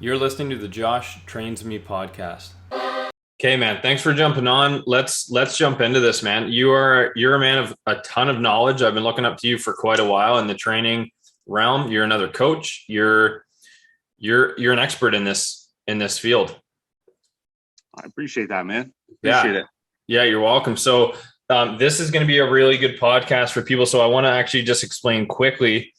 You're listening to the Joshtrainsme podcast. Okay, man. Thanks for jumping on. Let's jump into this, man. You're a man of a ton of knowledge. I've been looking up to you for quite a while in the training realm. You're another coach. You're an expert in this field. I appreciate that, man. Appreciate it. Yeah, you're welcome. So this is going to be a really good podcast for people. So I want to actually just explain quickly.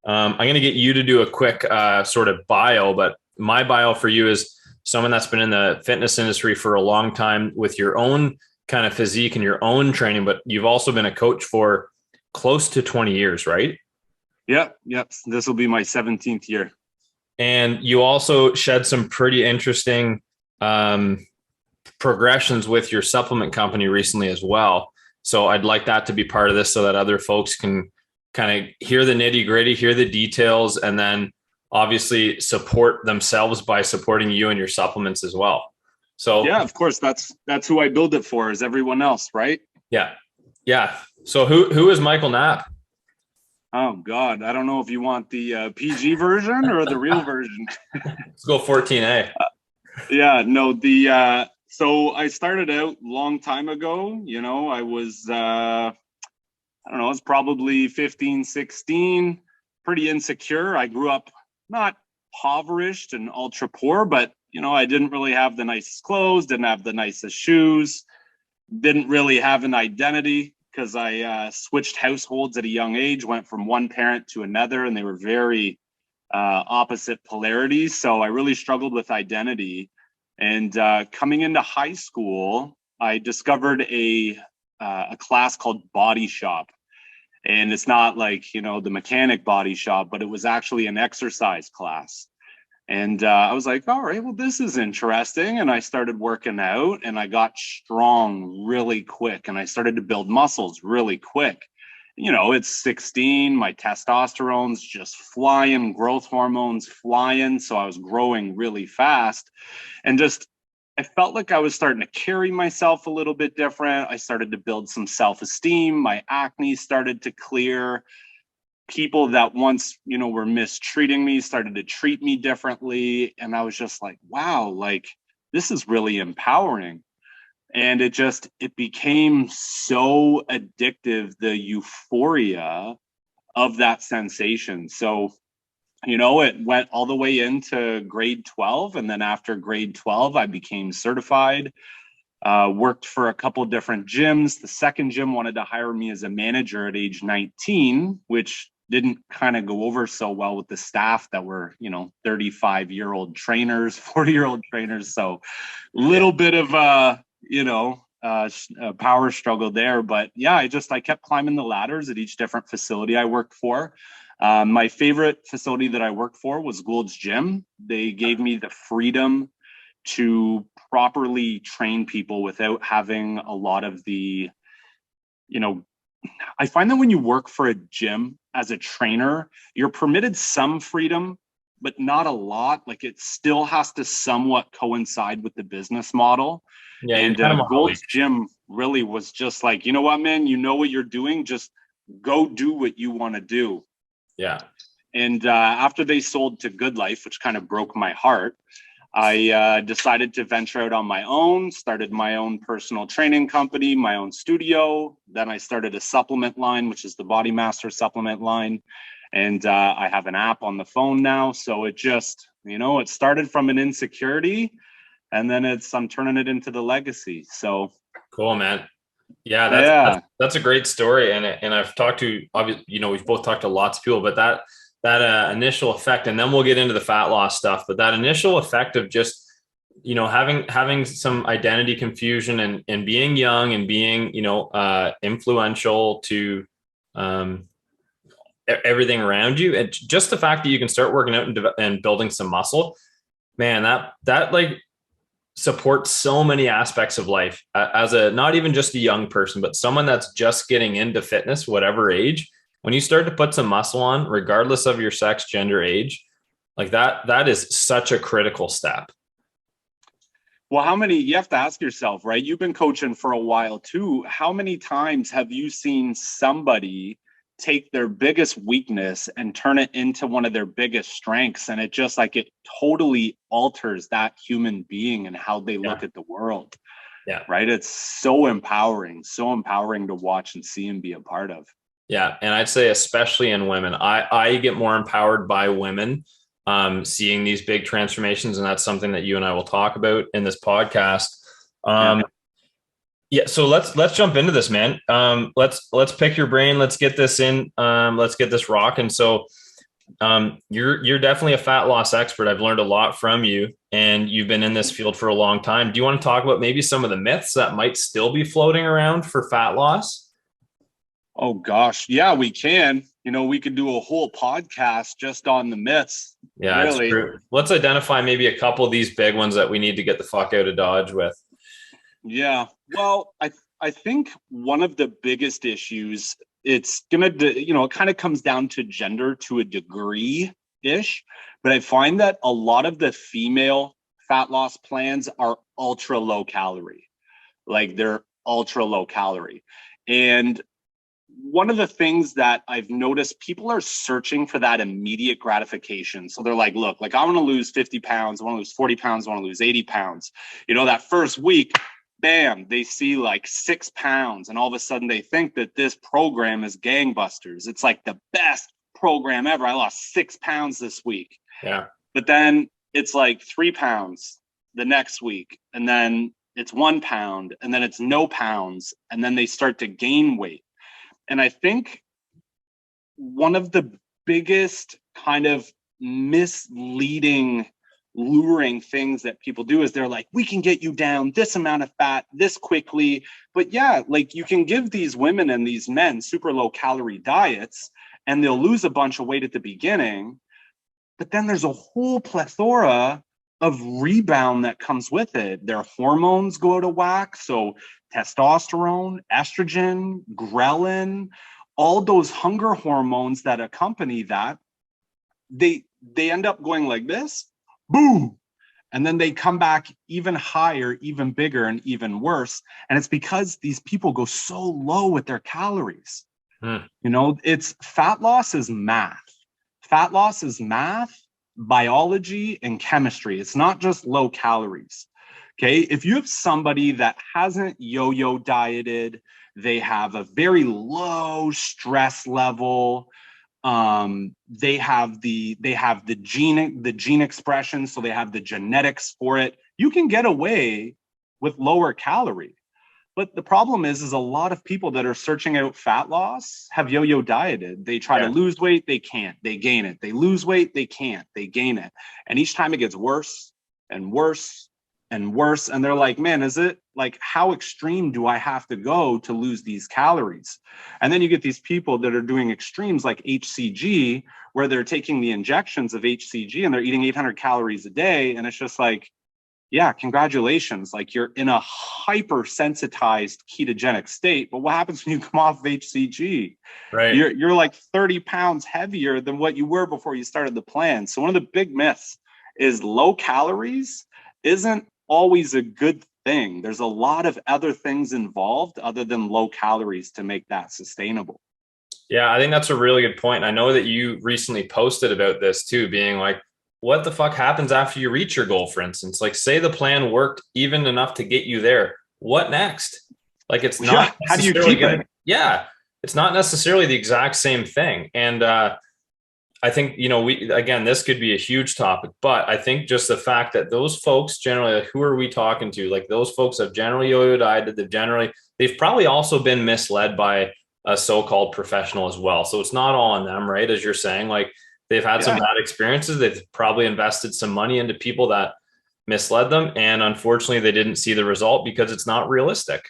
I'm going to get you to do a quick sort of bio, but my bio for you is someone that's been in the fitness industry for a long time with your own kind of physique and your own training, but you've also been a coach for close to 20 years, right? Yep. This will be my 17th year. And you also shed some pretty interesting progressions with your supplement company recently as well. So I'd like that to be part of this so that other folks can kind of hear the nitty gritty, hear the details, and then obviously support themselves by supporting you and your supplements as well. So yeah, of course, that's who I build it for, is everyone else, right? Yeah. So who is Michael Knapp? Oh God, I don't know if you want the PG version or the real version. Let's go 14A. So I started out a long time ago. I was I don't know, I was probably 15, 16, pretty insecure. I grew up not impoverished and ultra poor, but I didn't really have the nicest clothes, didn't have the nicest shoes, didn't really have an identity because I switched households at a young age, went from one parent to another, and they were very opposite polarities. So I really struggled with identity. And coming into high school, I discovered a class called Body Shop. And it's not like, the mechanic body shop, but it was actually an exercise class. And I was like, all right, well, this is interesting. And I started working out and I got strong really quick. And I started to build muscles really quick. It's 16, my testosterone's just flying, growth hormones flying. So I was growing really fast and I felt like I was starting to carry myself a little bit different. I started to build some self-esteem. My acne started to clear. People that once, were mistreating me started to treat me differently. And I was just like, wow, like this is really empowering. And it became so addictive, the euphoria of that sensation. So it went all the way into grade 12. And then after grade 12, I became certified, worked for a couple different gyms. The second gym wanted to hire me as a manager at age 19, which didn't kind of go over so well with the staff that were, 35-year-old trainers, 40-year-old trainers. So little bit of, a power struggle there. But yeah, I kept climbing the ladders at each different facility I worked for. My favorite facility that I worked for was Gould's Gym. They gave me the freedom to properly train people without having a lot of the, I find that when you work for a gym as a trainer, you're permitted some freedom, but not a lot. Like it still has to somewhat coincide with the business model. Yeah, and Gould's Gym really was just like, you know what, man, you know what you're doing, just go do what you want to do. Yeah. And after they sold to Good Life, which kind of broke my heart, I decided to venture out on my own, started my own personal training company, my own studio. Then I started a supplement line, which is the Body Master supplement line. And I have an app on the phone now. So it just, it started from an insecurity and then I'm turning it into the legacy. So cool, man. Yeah, that's a great story. And I've talked to, obviously, we've both talked to lots of people, but that initial effect, and then we'll get into the fat loss stuff, but that initial effect of just, having some identity confusion and being young and being, influential to everything around you. And just the fact that you can start working out and building some muscle, man, that like supports so many aspects of life as not even just a young person, but someone that's just getting into fitness, whatever age. When you start to put some muscle on, regardless of your sex, gender, age, like that is such a critical step. Well, you have to ask yourself, right? You've been coaching for a while too. How many times have you seen somebody take their biggest weakness and turn it into one of their biggest strengths. And it just like, it totally alters that human being and how they look at the world. Yeah. Right. It's so empowering to watch and see and be a part of. Yeah. And I'd say, especially in women, I get more empowered by women, seeing these big transformations. And that's something that you and I will talk about in this podcast. Yeah. So let's jump into this, man. Let's pick your brain. Let's get this in. Let's get this rocking. So, you're definitely a fat loss expert. I've learned a lot from you, and you've been in this field for a long time. Do you want to talk about maybe some of the myths that might still be floating around for fat loss? Oh gosh. Yeah, we can. We could do a whole podcast just on the myths. Yeah, really. It's true. Let's identify maybe a couple of these big ones that we need to get the fuck out of Dodge with. Yeah. Well, I think one of the biggest issues, it's gonna, it kind of comes down to gender to a degree-ish, but I find that a lot of the female fat loss plans are ultra low calorie. Like, they're ultra low calorie. And one of the things that I've noticed, people are searching for that immediate gratification. So they're like, look, like, I want to lose 50 pounds, I want to lose 40 pounds, I want to lose 80 pounds. That first week, bam, they see like 6 pounds, and all of a sudden they think that this program is gangbusters. It's like the best program ever. I lost 6 pounds this week. Yeah. But then it's like 3 pounds the next week, and then it's 1 pound, and then it's no pounds, and then they start to gain weight. And I think one of the biggest kind of misleading, luring things that people do is they're like, we can get you down this amount of fat this quickly. But yeah, like, you can give these women and these men super low calorie diets and they'll lose a bunch of weight at the beginning, but then there's a whole plethora of rebound that comes with it. Their hormones go out of whack. So testosterone, estrogen, ghrelin, all those hunger hormones that accompany that, they end up going like this, boom. And then they come back even higher, even bigger, and even worse. And it's because these people go so low with their calories. It's fat loss is math. Fat loss is math, biology, and chemistry. It's not just low calories. Okay. If you have somebody that hasn't yo-yo dieted, they have a very low stress level, they have the gene expression, so they have the genetics for it. You can get away with lower calorie. But the problem is a lot of people that are searching out fat loss have yo-yo dieted. They try to lose weight, they can't, they gain it. They lose weight, they can't, they gain it. And each time it gets worse and worse and worse. And they're like, man, is it like, how extreme do I have to go to lose these calories? And then you get these people that are doing extremes like HCG, where they're taking the injections of HCG and they're eating 800 calories a day. And it's just like, yeah, congratulations. Like, you're in a hypersensitized ketogenic state. But what happens when you come off of HCG? Right. You're like 30 pounds heavier than what you were before you started the plan. So one of the big myths is low calories isn't always a good thing. There's a lot of other things involved other than low calories to make that sustainable. Yeah, I think that's a really good point. I know that you recently posted about this too, being like, what the fuck happens after you reach your goal, for instance? Like, say the plan worked even enough to get you there. What next? Like, it's not how do you keep it? Yeah, it's not necessarily the exact same thing. And I think, this could be a huge topic, but I think just the fact that those folks generally, like, who are we talking to? Like, those folks have generally yo-yo dieted. They've probably also been misled by a so-called professional as well. So it's not all on them, right? As you're saying, like, they've had some bad experiences. They've probably invested some money into people that misled them. And unfortunately, they didn't see the result because it's not realistic.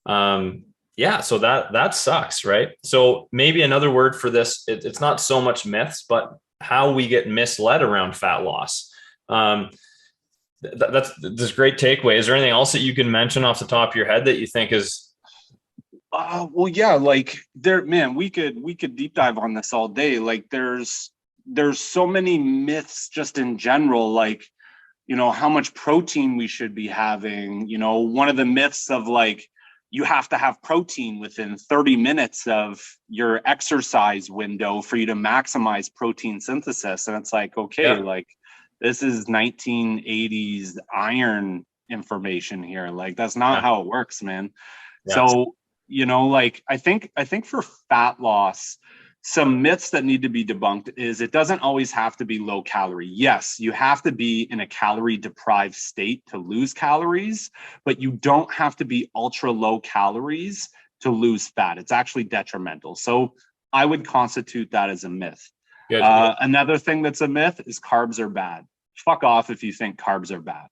So that sucks, right? So maybe another word for this, it's not so much myths, but how we get misled around fat loss. That's this great takeaway. Is there anything else that you can mention off the top of your head that you think is? Well, yeah, like we could deep dive on this all day. Like, there's so many myths just in general, like, how much protein we should be having. One of the myths of, like, you have to have protein within 30 minutes of your exercise window for you to maximize protein synthesis. And it's like, okay, like this is 1980s iron information here. Like that's not how it works, man. So, you know, like I think for fat loss, some myths that need to be debunked is it doesn't always have to be low calorie. Yes, you have to be in a calorie deprived state to lose calories, but you don't have to be ultra low calories to lose fat. It's actually detrimental. So I would constitute that as a myth. Another thing that's a myth is carbs are bad. Fuck off if you think carbs are bad.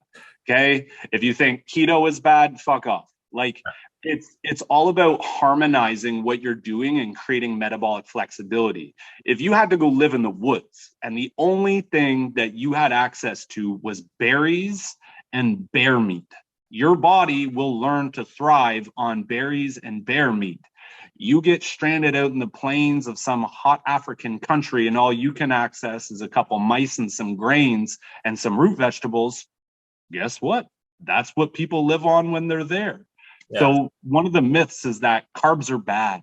Okay. If you think keto is bad, fuck off. Like it's all about harmonizing what you're doing and creating metabolic flexibility. If you had to go live in the woods and the only thing that you had access to was berries and bear meat, your body will learn to thrive on berries and bear meat. You get stranded out in the plains of some hot African country and all you can access is a couple mice and some grains and some root vegetables. Guess what? That's what people live on when they're there. So one of the myths is that carbs are bad,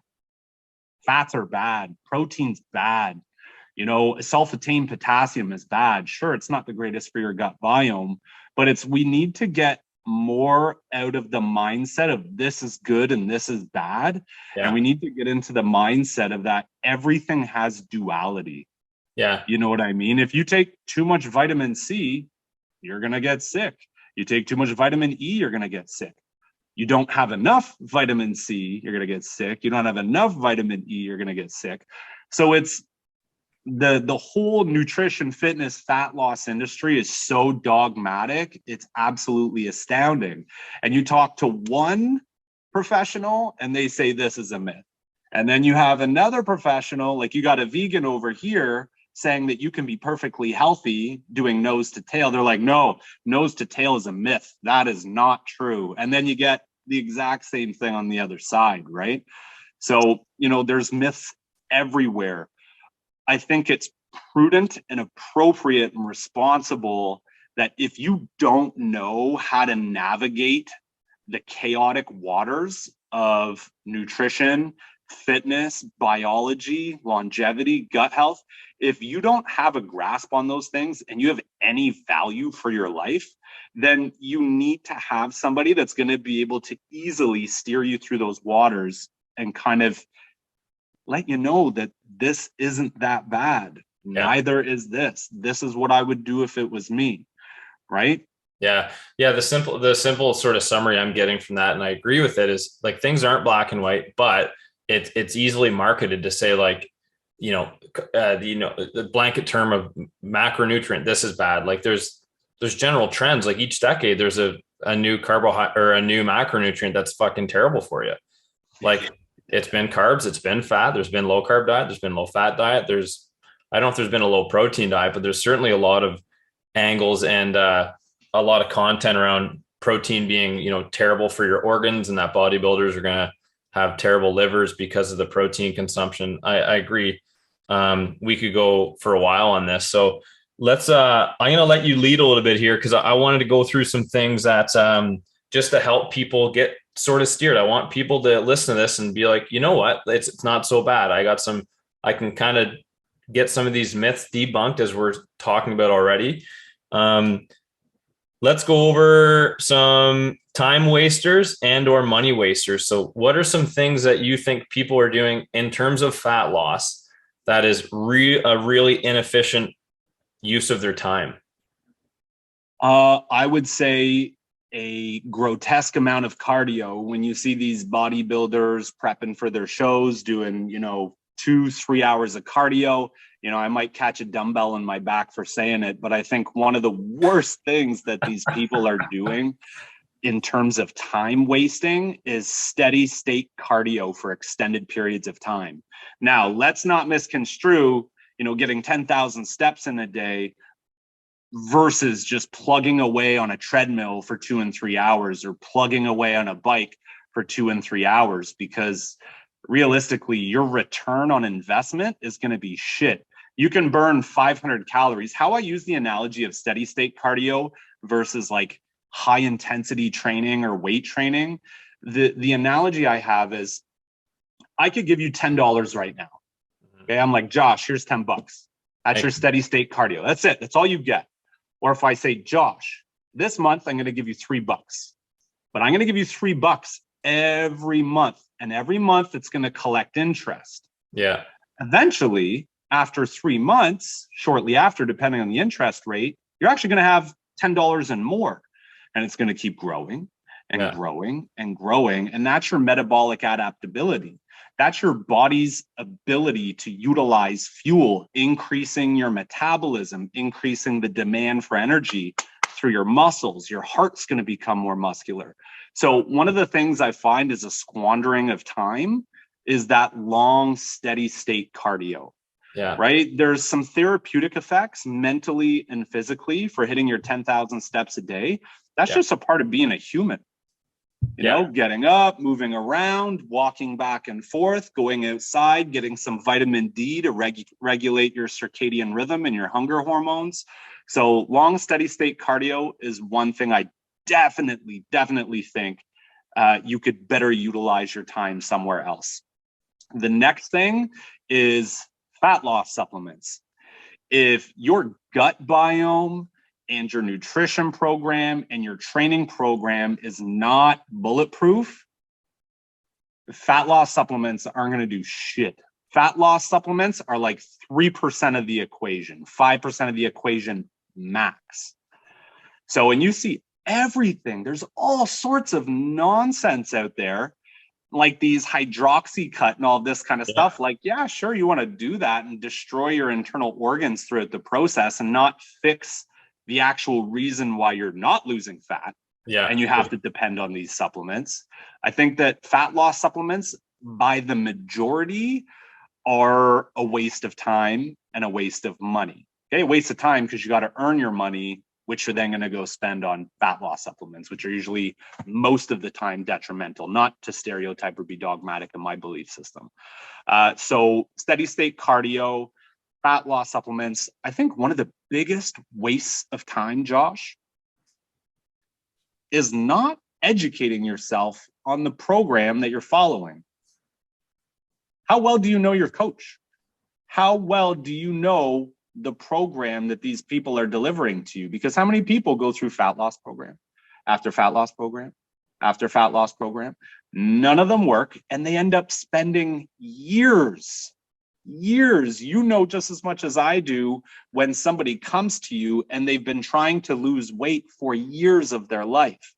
fats are bad, protein's bad, you know, sulfatame potassium is bad. Sure, it's not the greatest for your gut biome, but we need to get more out of the mindset of this is good and this is bad. And we need to get into the mindset of that everything has duality. You know what I mean? If you take too much vitamin C, you're going to get sick. You take too much vitamin E, you're going to get sick. You don't have enough vitamin C, you're going to get sick. You don't have enough vitamin E, you're going to get sick. So it's the whole nutrition, fitness, fat loss industry is so dogmatic. It's absolutely astounding. And you talk to one professional and they say this is a myth. And then you have another professional, like you got a vegan over here saying that you can be perfectly healthy doing nose to tail. They're like, no, nose to tail is a myth. That is not true. And then you get the exact same thing on the other side, right? So, you know, there's myths everywhere. I think it's prudent and appropriate and responsible that if you don't know how to navigate the chaotic waters of nutrition, fitness, biology, longevity, gut health, if you don't have a grasp on those things and you have any value for your life, then you need to have somebody that's going to be able to easily steer you through those waters and kind of let you know that this isn't that bad. Neither is this. This is what I would do if it was me. Right? Yeah. The simple sort of summary I'm getting from that, and I agree with it, is like things aren't black and white, but it's easily marketed to say like, the blanket term of macronutrient, this is bad. Like there's general trends, like each decade there's a new carbohydrate or a new macronutrient that's fucking terrible for you. Like it's been carbs, it's been fat, there's been low carb diet, there's been low fat diet. I don't know if there's been a low protein diet, but there's certainly a lot of angles and a lot of content around protein being, terrible for your organs, and that bodybuilders are going to have terrible livers because of the protein consumption. I agree. We could go for a while on this. So I'm going to let you lead a little bit here, because I wanted to go through some things that just to help people get sort of steered. I want people to listen to this and be like, you know what, it's not so bad. I can kind of get some of these myths debunked as we're talking about already. Let's go over some time wasters and or money wasters. So what are some things that you think people are doing in terms of fat loss that is a really inefficient use of their time? I would say a grotesque amount of cardio. When you see these bodybuilders prepping for their shows, doing, 2-3 hours of cardio, I might catch a dumbbell in my back for saying it, but I think one of the worst things that these people are doing in terms of time wasting is steady state cardio for extended periods of time. Now, let's not misconstrue, getting 10,000 steps in a day versus just plugging away on a treadmill for 2 and 3 hours, or plugging away on a bike for 2 and 3 hours, because realistically, your return on investment is going to be shit. You can burn 500 calories. How I use the analogy of steady state cardio versus like high intensity training or weight training. The analogy I have is I could give you $10 right now. Okay. I'm like, Josh, here's $10. That's your steady state cardio. That's it. That's all you get. Or if I say, Josh, this month, I'm going to give you $3, but I'm going to give you $3 every month. And every month it's going to collect interest. Yeah. Eventually, after 3 months, shortly after, depending on the interest rate, you're actually going to have $10 and more. And it's going to keep growing and growing and growing. And that's your metabolic adaptability. That's your body's ability to utilize fuel, increasing your metabolism, increasing the demand for energy through your muscles. Your heart's going to become more muscular. So one of the things I find is a squandering of time is that long, steady state cardio. Yeah. Right. There's some therapeutic effects mentally and physically for hitting your 10,000 steps a day. That's just a part of being a human. You know, getting up, moving around, walking back and forth, going outside, getting some vitamin D to regulate your circadian rhythm and your hunger hormones. So long, steady state cardio is one thing I definitely think you could better utilize your time somewhere else. The next thing is fat loss supplements. If your gut biome and your nutrition program and your training program is not bulletproof, fat loss supplements aren't going to do shit. Fat loss supplements are like 3% of the equation, 5% of the equation max. So when you see everything, there's all sorts of nonsense out there, like these hydroxycut and all this kind of stuff. Like, yeah, sure, you want to do that and destroy your internal organs throughout the process and not fix the actual reason why you're not losing fat. And you have to depend on these supplements. I think that fat loss supplements by the majority are a waste of time and a waste of money. Okay, a waste of time because you got to earn your money, which you're then going to go spend on fat loss supplements, which are usually most of the time detrimental, not to stereotype or be dogmatic in my belief system. So steady state cardio, fat loss supplements. I think one of the biggest wastes of time, Josh, is not educating yourself on the program that you're following. How well do you know your coach? How well do you know the program that these people are delivering to you? Because how many people go through fat loss program after fat loss program after fat loss program? None of them work, and they end up spending years, you know, just as much as I do, when somebody comes to you and they've been trying to lose weight for years of their life.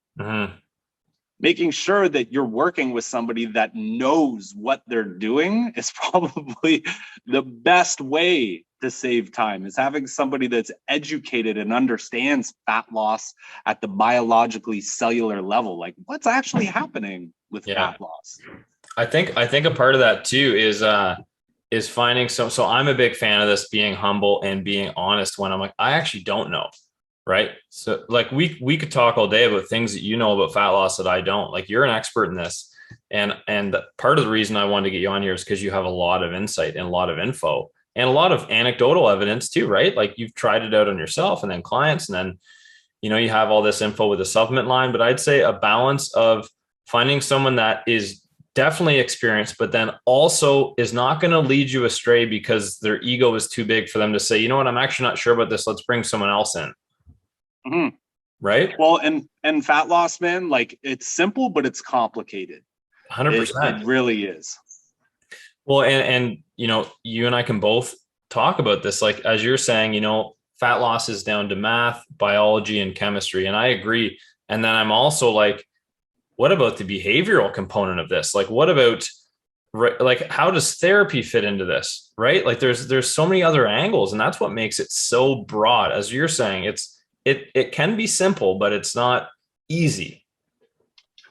Making sure that you're working with somebody that knows what they're doing is probably the best way to save time, is having somebody that's educated and understands fat loss at the biologically cellular level. Like, what's actually happening with fat loss? I think a part of that too is finding so I'm a big fan of this, being humble and being honest when I'm like, I actually don't know. Right. So like we could talk all day about things that you know about fat loss that I don't. Like, you're an expert in this. And part of the reason I wanted to get you on here is because you have a lot of insight and a lot of info and a lot of anecdotal evidence too, right? Like, you've tried it out on yourself and then clients, and then, you know, you have all this info with the supplement line. But I'd say a balance of finding someone that is definitely experienced, but then also is not going to lead you astray because their ego is too big for them to say, you know what, I'm actually not sure about this. Let's bring someone else in. Right. Well, and fat loss, man, like, it's simple, but it's complicated. 100%. It really is. Well, and, you know, you and I can both talk about this. Like, as you're saying, you know, fat loss is down to math, biology, and chemistry. And I agree. And then I'm also like, what about the behavioral component of this? Like, what about, like, how does therapy fit into this? Right. Like, there's so many other angles, and that's what makes it so broad. As you're saying, it can be simple, but it's not easy.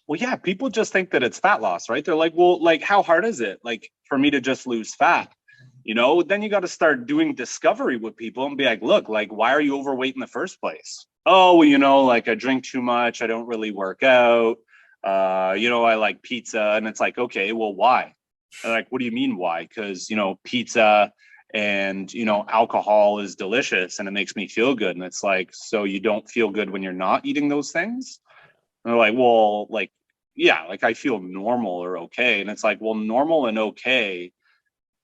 Well, yeah, people just think that it's fat loss, right? They're like, well, like, how hard is it, like, for me to just lose fat? You know, then you got to start doing discovery with people and be like, look, like, why are you overweight in the first place? Oh, well, you know, like, I drink too much. I don't really work out. You know, I like pizza. And it's like, okay, well, why? And like, what do you mean why? Because, you know, pizza and, you know, alcohol is delicious and it makes me feel good. And it's like, so you don't feel good when you're not eating those things? And they're like, well, like, yeah, like I feel normal or okay. And it's like, well, normal and okay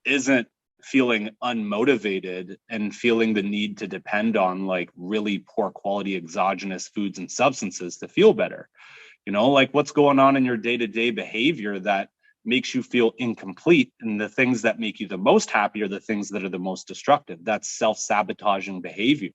isn't feeling unmotivated and feeling the need to depend on like really poor quality exogenous foods and substances to feel better. Like what's going on in your day-to-day behavior that makes you feel incomplete, and the things that make you the most happy are the things that are the most destructive. That's self-sabotaging behavior.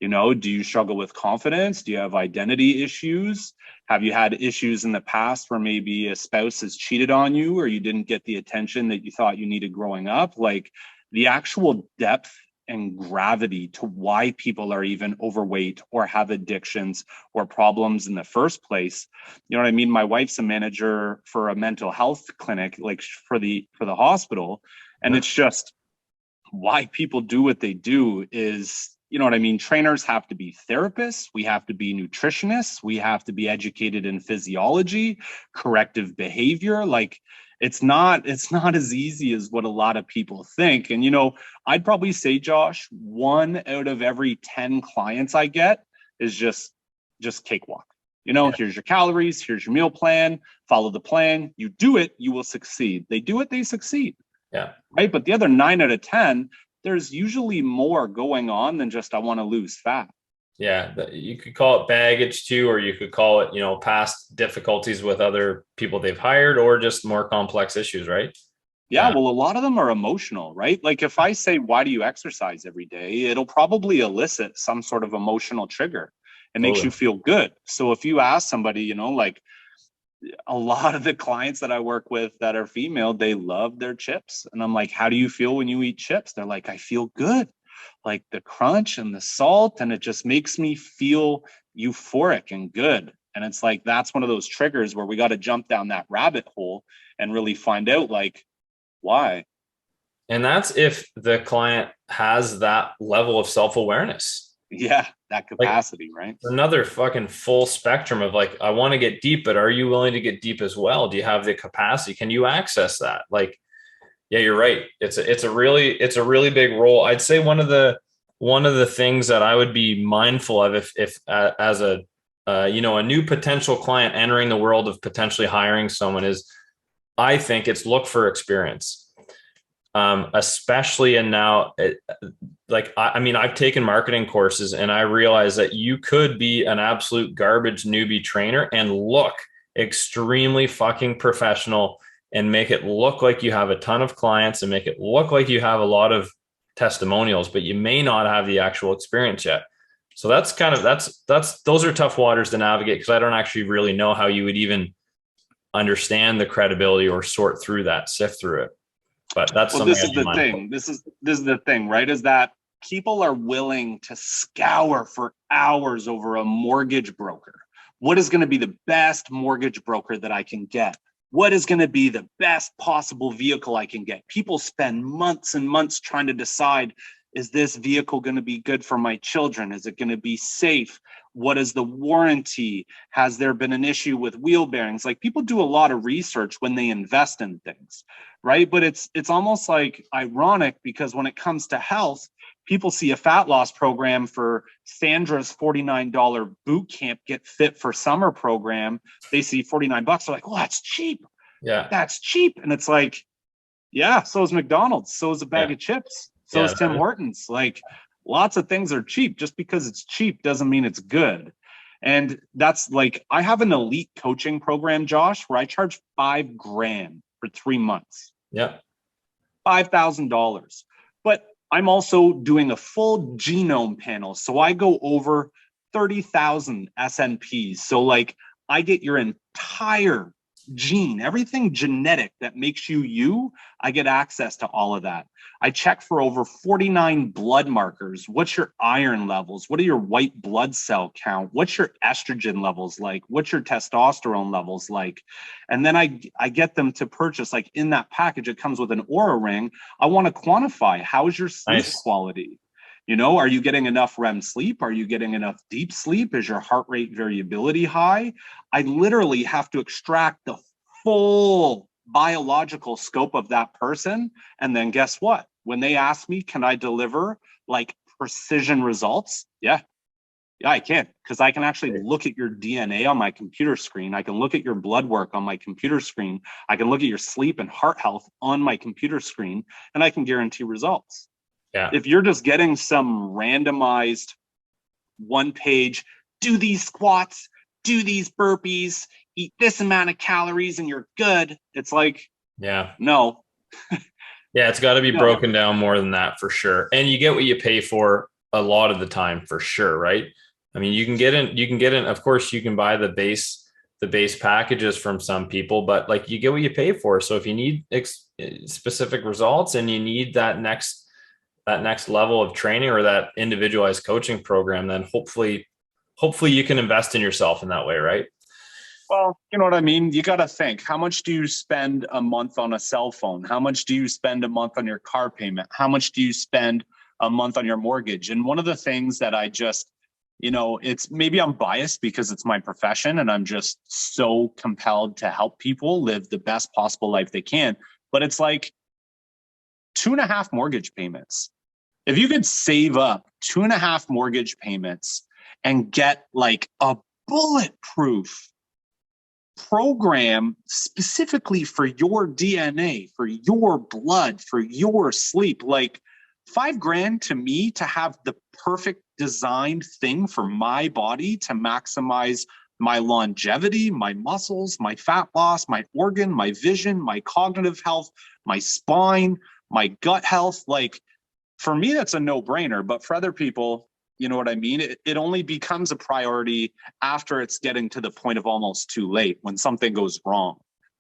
Do you struggle with confidence? Do you have identity issues? Have you had issues in the past where maybe a spouse has cheated on you, or you didn't get the attention that you thought you needed growing up? Like the actual depth and gravity to why people are even overweight or have addictions or problems in the first place. You know what I mean? My wife's a manager for a mental health clinic, like for the hospital. And it's just why people do what they do is, you know what I mean? Trainers have to be therapists. We have to be nutritionists. We have to be educated in physiology, corrective behavior. Like it's not as easy as what a lot of people think. And, I'd probably say, Josh, 1 out of every 10 clients I get is just cakewalk. Here's your calories, here's your meal plan, follow the plan. You do it, you will succeed. They do it, they succeed. Yeah. Right. But the other 9 out of 10, there's usually more going on than just, I want to lose fat. Yeah. You could call it baggage too, or you could call it, past difficulties with other people they've hired, or just more complex issues, right? Yeah. Well, a lot of them are emotional, right? Like if I say, why do you exercise every day? It'll probably elicit some sort of emotional trigger. It makes you feel good. So if you ask somebody, like, a lot of the clients that I work with that are female, they love their chips. And I'm like, how do you feel when you eat chips? They're like, I feel good. Like the crunch and the salt, and it just makes me feel euphoric and good. And it's like, that's one of those triggers where we got to jump down that rabbit hole and really find out like why. And that's if the client has that level of self-awareness. Yeah, that capacity, like, right? Another fucking full spectrum of like, I want to get deep, but are you willing to get deep as well? Do you have the capacity? Can you access that? Like, yeah, you're right. It's a really big role. I'd say one of the things that I would be mindful of if as a a new potential client entering the world of potentially hiring someone is, I think it's look for experience. Especially in now, I've taken marketing courses and I realize that you could be an absolute garbage newbie trainer and look extremely fucking professional and make it look like you have a ton of clients and make it look like you have a lot of testimonials, but you may not have the actual experience yet. So that's those are tough waters to navigate, because I don't actually really know how you would even understand the credibility or sort through that, sift through it. But that's this is the thing. This is the thing, right? Is that people are willing to scour for hours over a mortgage broker. What is going to be the best mortgage broker that I can get? What is going to be the best possible vehicle I can get? People spend months and months trying to decide, is this vehicle going to be good for my children? Is it going to be safe? What is the warranty? Has there been an issue with wheel bearings? Like people do a lot of research when they invest in things, right? But it's almost like ironic, because when it comes to health, people see a fat loss program for Sandra's $49 boot camp get fit for summer program. They see $49. They're like, oh, that's cheap. Yeah, that's cheap. And it's like, yeah, so is McDonald's. So is a bag of chips. So is Tim Hortons. Like lots of things are cheap. Just because it's cheap doesn't mean it's good. And that's like, I have an elite coaching program, Josh, where I charge $5,000 for 3 months. Yeah. $5,000. But I'm also doing a full genome panel. So I go over 30,000 SNPs. So like I get your entire gene, everything genetic that makes you you, I get access to all of that. I check for over 49 blood markers. What's your iron levels? What are your white blood cell count? What's your estrogen levels like? What's your testosterone levels like? And then I get them to purchase, like in that package, it comes with an Oura ring. I want to quantify, how is your sleep quality? Are you getting enough REM sleep? Are you getting enough deep sleep? Is your heart rate variability high? I literally have to extract the full biological scope of that person. And then guess what? When they ask me, can I deliver like precision results? Yeah, Yeah, I can, because I can actually look at your DNA on my computer screen. I can look at your blood work on my computer screen. I can look at your sleep and heart health on my computer screen, and I can guarantee results. Yeah. If you're just getting some randomized one page, do these squats, do these burpees, eat this amount of calories, and you're good. It's like, yeah, no. Yeah, it's got to be No. broken down more than that for sure. And you get what you pay for a lot of the time for sure, right? I mean, you can get in, of course you can buy the base packages from some people, but like you get what you pay for. So if you need specific results and you need that next level of training or that individualized coaching program, then hopefully you can invest in yourself in that way, right? Well, you know what I mean? You got to think, how much do you spend a month on a cell phone? How much do you spend a month on your car payment? How much do you spend a month on your mortgage? And one of the things that I just, it's maybe I'm biased because it's my profession and I'm just so compelled to help people live the best possible life they can. But it's like 2.5 mortgage payments. If you could save up 2.5 mortgage payments and get like a bulletproof program specifically for your DNA, for your blood, for your sleep, like $5,000 to me to have the perfect designed thing for my body to maximize my longevity, my muscles, my fat loss, my organ, my vision, my cognitive health, my spine, my gut health. Like for me, that's a no-brainer, but for other people, you know what I mean? It only becomes a priority after it's getting to the point of almost too late, when something goes wrong.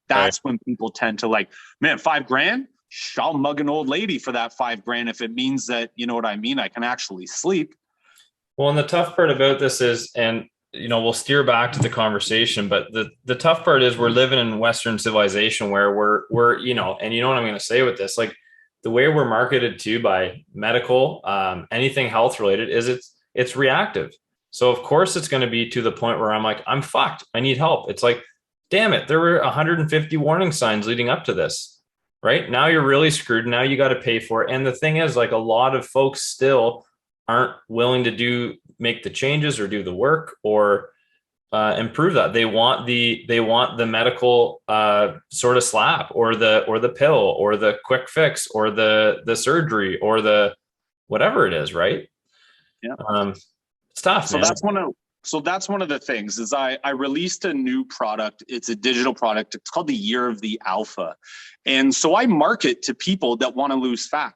That's when people tend to like, man, $5,000, I'll mug an old lady for that $5,000 if it means that, you know what I mean, I can actually sleep. Well, and the tough part about this is, and we'll steer back to the conversation, but the tough part is we're living in Western civilization where we're and you know what I'm going to say with this, like the way we're marketed to by medical, anything health related is it's reactive. So of course it's going to be to the point where I'm like, I'm fucked. I need help. It's like, damn it. There were 150 warning signs leading up to this, right? Now you're really screwed. Now you got to pay for it. And the thing is, like, a lot of folks still aren't willing to make the changes or do the work or improve that. They want the medical sort of slap or the pill or the quick fix or the surgery or the whatever it is, right? Yeah. It's tough, so man. that's one of the things is I released a new product. It's a digital product. It's called the Year of the Alpha. And so I market to people that want to lose fat.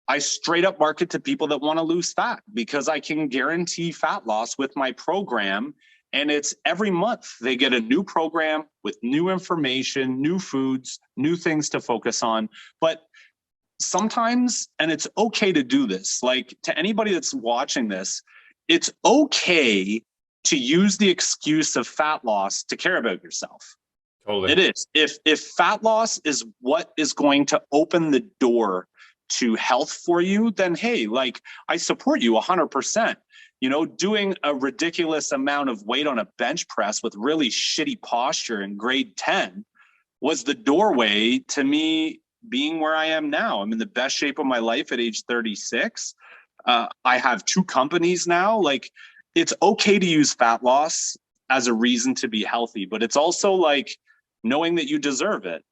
I straight up market to people that want to lose fat because I can guarantee fat loss with my program. And it's every month they get a new program with new information, new foods, new things to focus on. But sometimes, and it's okay to do this, like to anybody that's watching this, it's okay to use the excuse of fat loss to care about yourself. Totally. It is. If fat loss is what is going to open the door to health for you, then hey, like I support you 100%. Doing a ridiculous amount of weight on a bench press with really shitty posture in grade 10 was the doorway to me being where I am now. I'm in the best shape of my life at age 36. I have 2 companies now. Like, it's okay to use fat loss as a reason to be healthy, but it's also like knowing that you deserve it.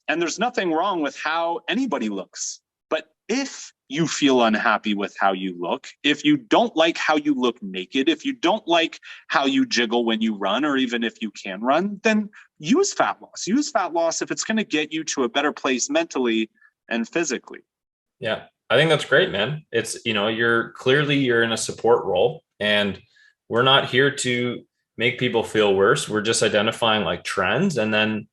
And there's nothing wrong with how anybody looks. But if you feel unhappy with how you look, if you don't like how you look naked, if you don't like how you jiggle when you run, or even if you can run, then use fat loss. Use fat loss if it's going to get you to a better place mentally and physically. Yeah, I think that's great, man. It's, you're in a support role, and we're not here to make people feel worse. We're just identifying like trends and then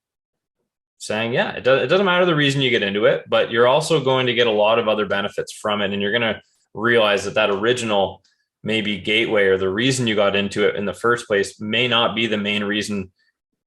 saying, yeah, it doesn't matter the reason you get into it, but you're also going to get a lot of other benefits from it. And you're going to realize that original maybe gateway or the reason you got into it in the first place may not be the main reason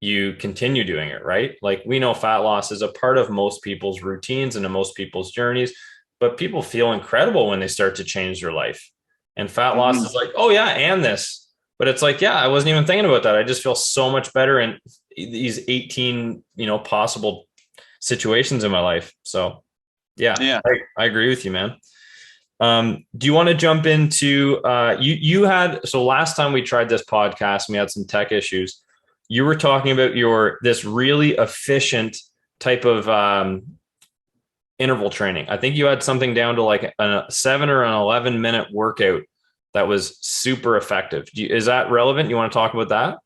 you continue doing it, right? Like, we know fat loss is a part of most people's routines and in most people's journeys, but people feel incredible when they start to change their life. And fat loss is like, oh yeah, and this. But it's like, yeah, I wasn't even thinking about that. I just feel so much better in these 18, possible situations in my life. So yeah. I agree with you, man. Do you want to jump into you had so last time we tried this podcast, we had some tech issues. You were talking about this really efficient type of interval training. I think you had something down to like a 7 or an 11-minute workout that was super effective. Is that relevant? You want to talk about that?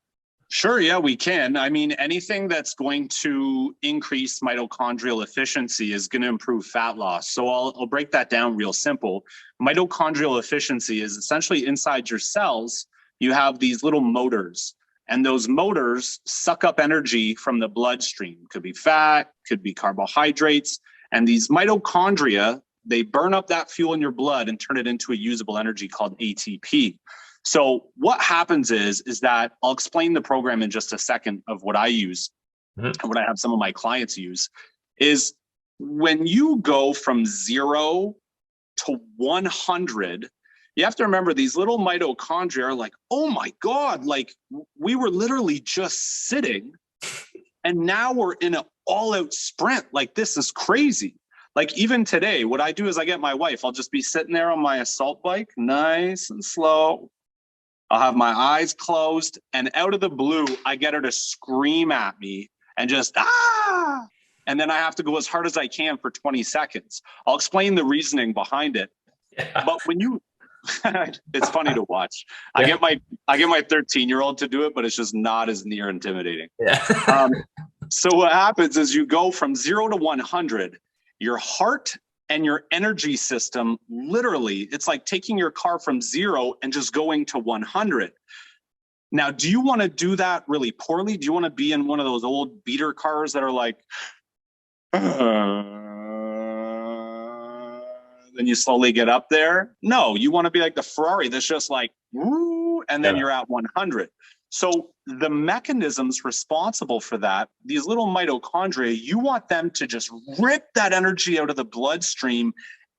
Sure. Yeah, we can. I mean, anything that's going to increase mitochondrial efficiency is going to improve fat loss. So I'll break that down real simple. Mitochondrial efficiency is essentially inside your cells, you have these little motors, and those motors suck up energy from the bloodstream. Could be fat, could be carbohydrates. And these mitochondria, they burn up that fuel in your blood and turn it into a usable energy called ATP. So what happens is that I'll explain the program in just a second of what I use and what I have some of my clients use is when you go from 0 to 100, you have to remember these little mitochondria are like, oh my God, like we were literally just sitting and now we're in an all-out sprint. Like this is crazy. Like even today, what I do is I get my wife, I'll just be sitting there on my assault bike, nice and slow. I'll have my eyes closed, and out of the blue, I get her to scream at me and just, ah! And then I have to go as hard as I can for 20 seconds. I'll explain the reasoning behind it. Yeah. But when you, it's funny to watch. Yeah. I get my 13-year-old to do it, but it's just not as near intimidating. Yeah. So what happens is you go from 0 to 100, your heart and your energy system, literally, it's like taking your car from 0 and just going to 100. Now, do you want to do that really poorly? Do you want to be in one of those old beater cars that are like, then you slowly get up there? No, you want to be like the Ferrari that's just like, woo, and then you're at 100. So the mechanisms responsible for that, these little mitochondria, you want them to just rip that energy out of the bloodstream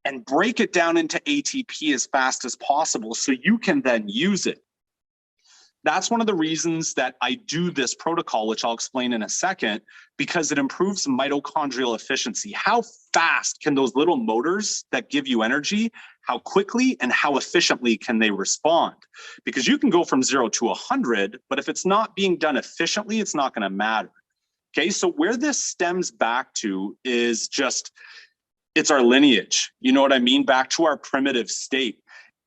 and break it down into ATP as fast as possible so you can then use it. That's one of the reasons that I do this protocol, which I'll explain in a second, because it improves mitochondrial efficiency. How fast can those little motors that give you energy, how quickly and how efficiently can they respond? Because you can go from 0 to 100, but if it's not being done efficiently, it's not going to matter. Okay, so where this stems back to is just, it's our lineage. You know what I mean? Back to our primitive state.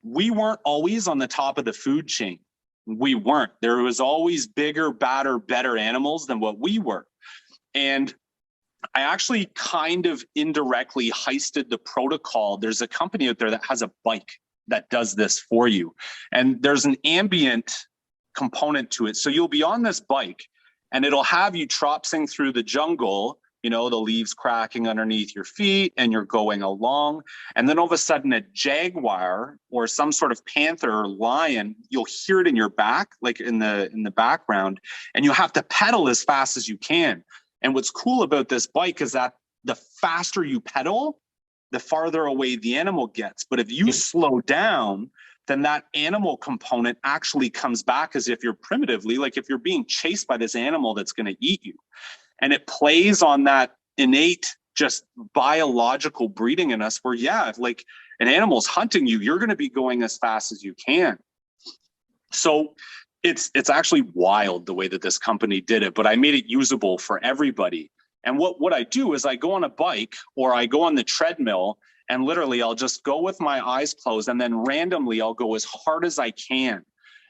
We weren't always on the top of the food chain. We weren't. There was always bigger, badder, better animals than what we were. And I actually kind of indirectly heisted the protocol. There's a company out there that has a bike that does this for you. And there's an ambient component to it. So you'll be on this bike and it'll have you tropsing through the jungle, you know, the leaves cracking underneath your feet and you're going along. And then all of a sudden a jaguar or some sort of panther or lion, you'll hear it in your back, like in the background, and you have to pedal as fast as you can. And what's cool about this bike is that the faster you pedal, the farther away the animal gets. But if you slow down, then that animal component actually comes back as if you're primitively, like if you're being chased by this animal that's going to eat you. And it plays on that innate, just biological breeding in us where, yeah, if like an animal's hunting you, you're going to be going as fast as you can. So it's actually wild the way that this company did it, but I made it usable for everybody. And what I do is I go on a bike or I go on the treadmill and literally I'll just go with my eyes closed and then randomly I'll go as hard as I can.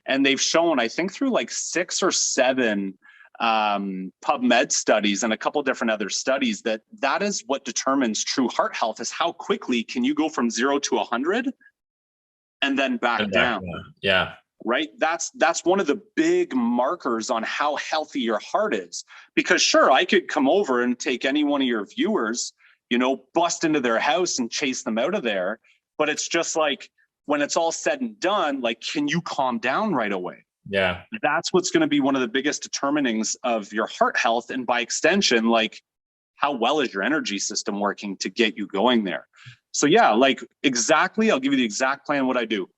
And they've shown, I think through like 6 or 7 PubMed studies and a couple different other studies, that is what determines true heart health, is how quickly can you go from 0 to 100 and then back down. Yeah. Right. That's one of the big markers on how healthy your heart is. Because sure, I could come over and take any one of your viewers, you know, bust into their house and chase them out of there. But it's just like, when it's all said and done, like, can you calm down right away? Yeah. That's what's going to be one of the biggest determinings of your heart health. And by extension, like, how well is your energy system working to get you going there? So yeah, like exactly, I'll give you the exact plan what I do.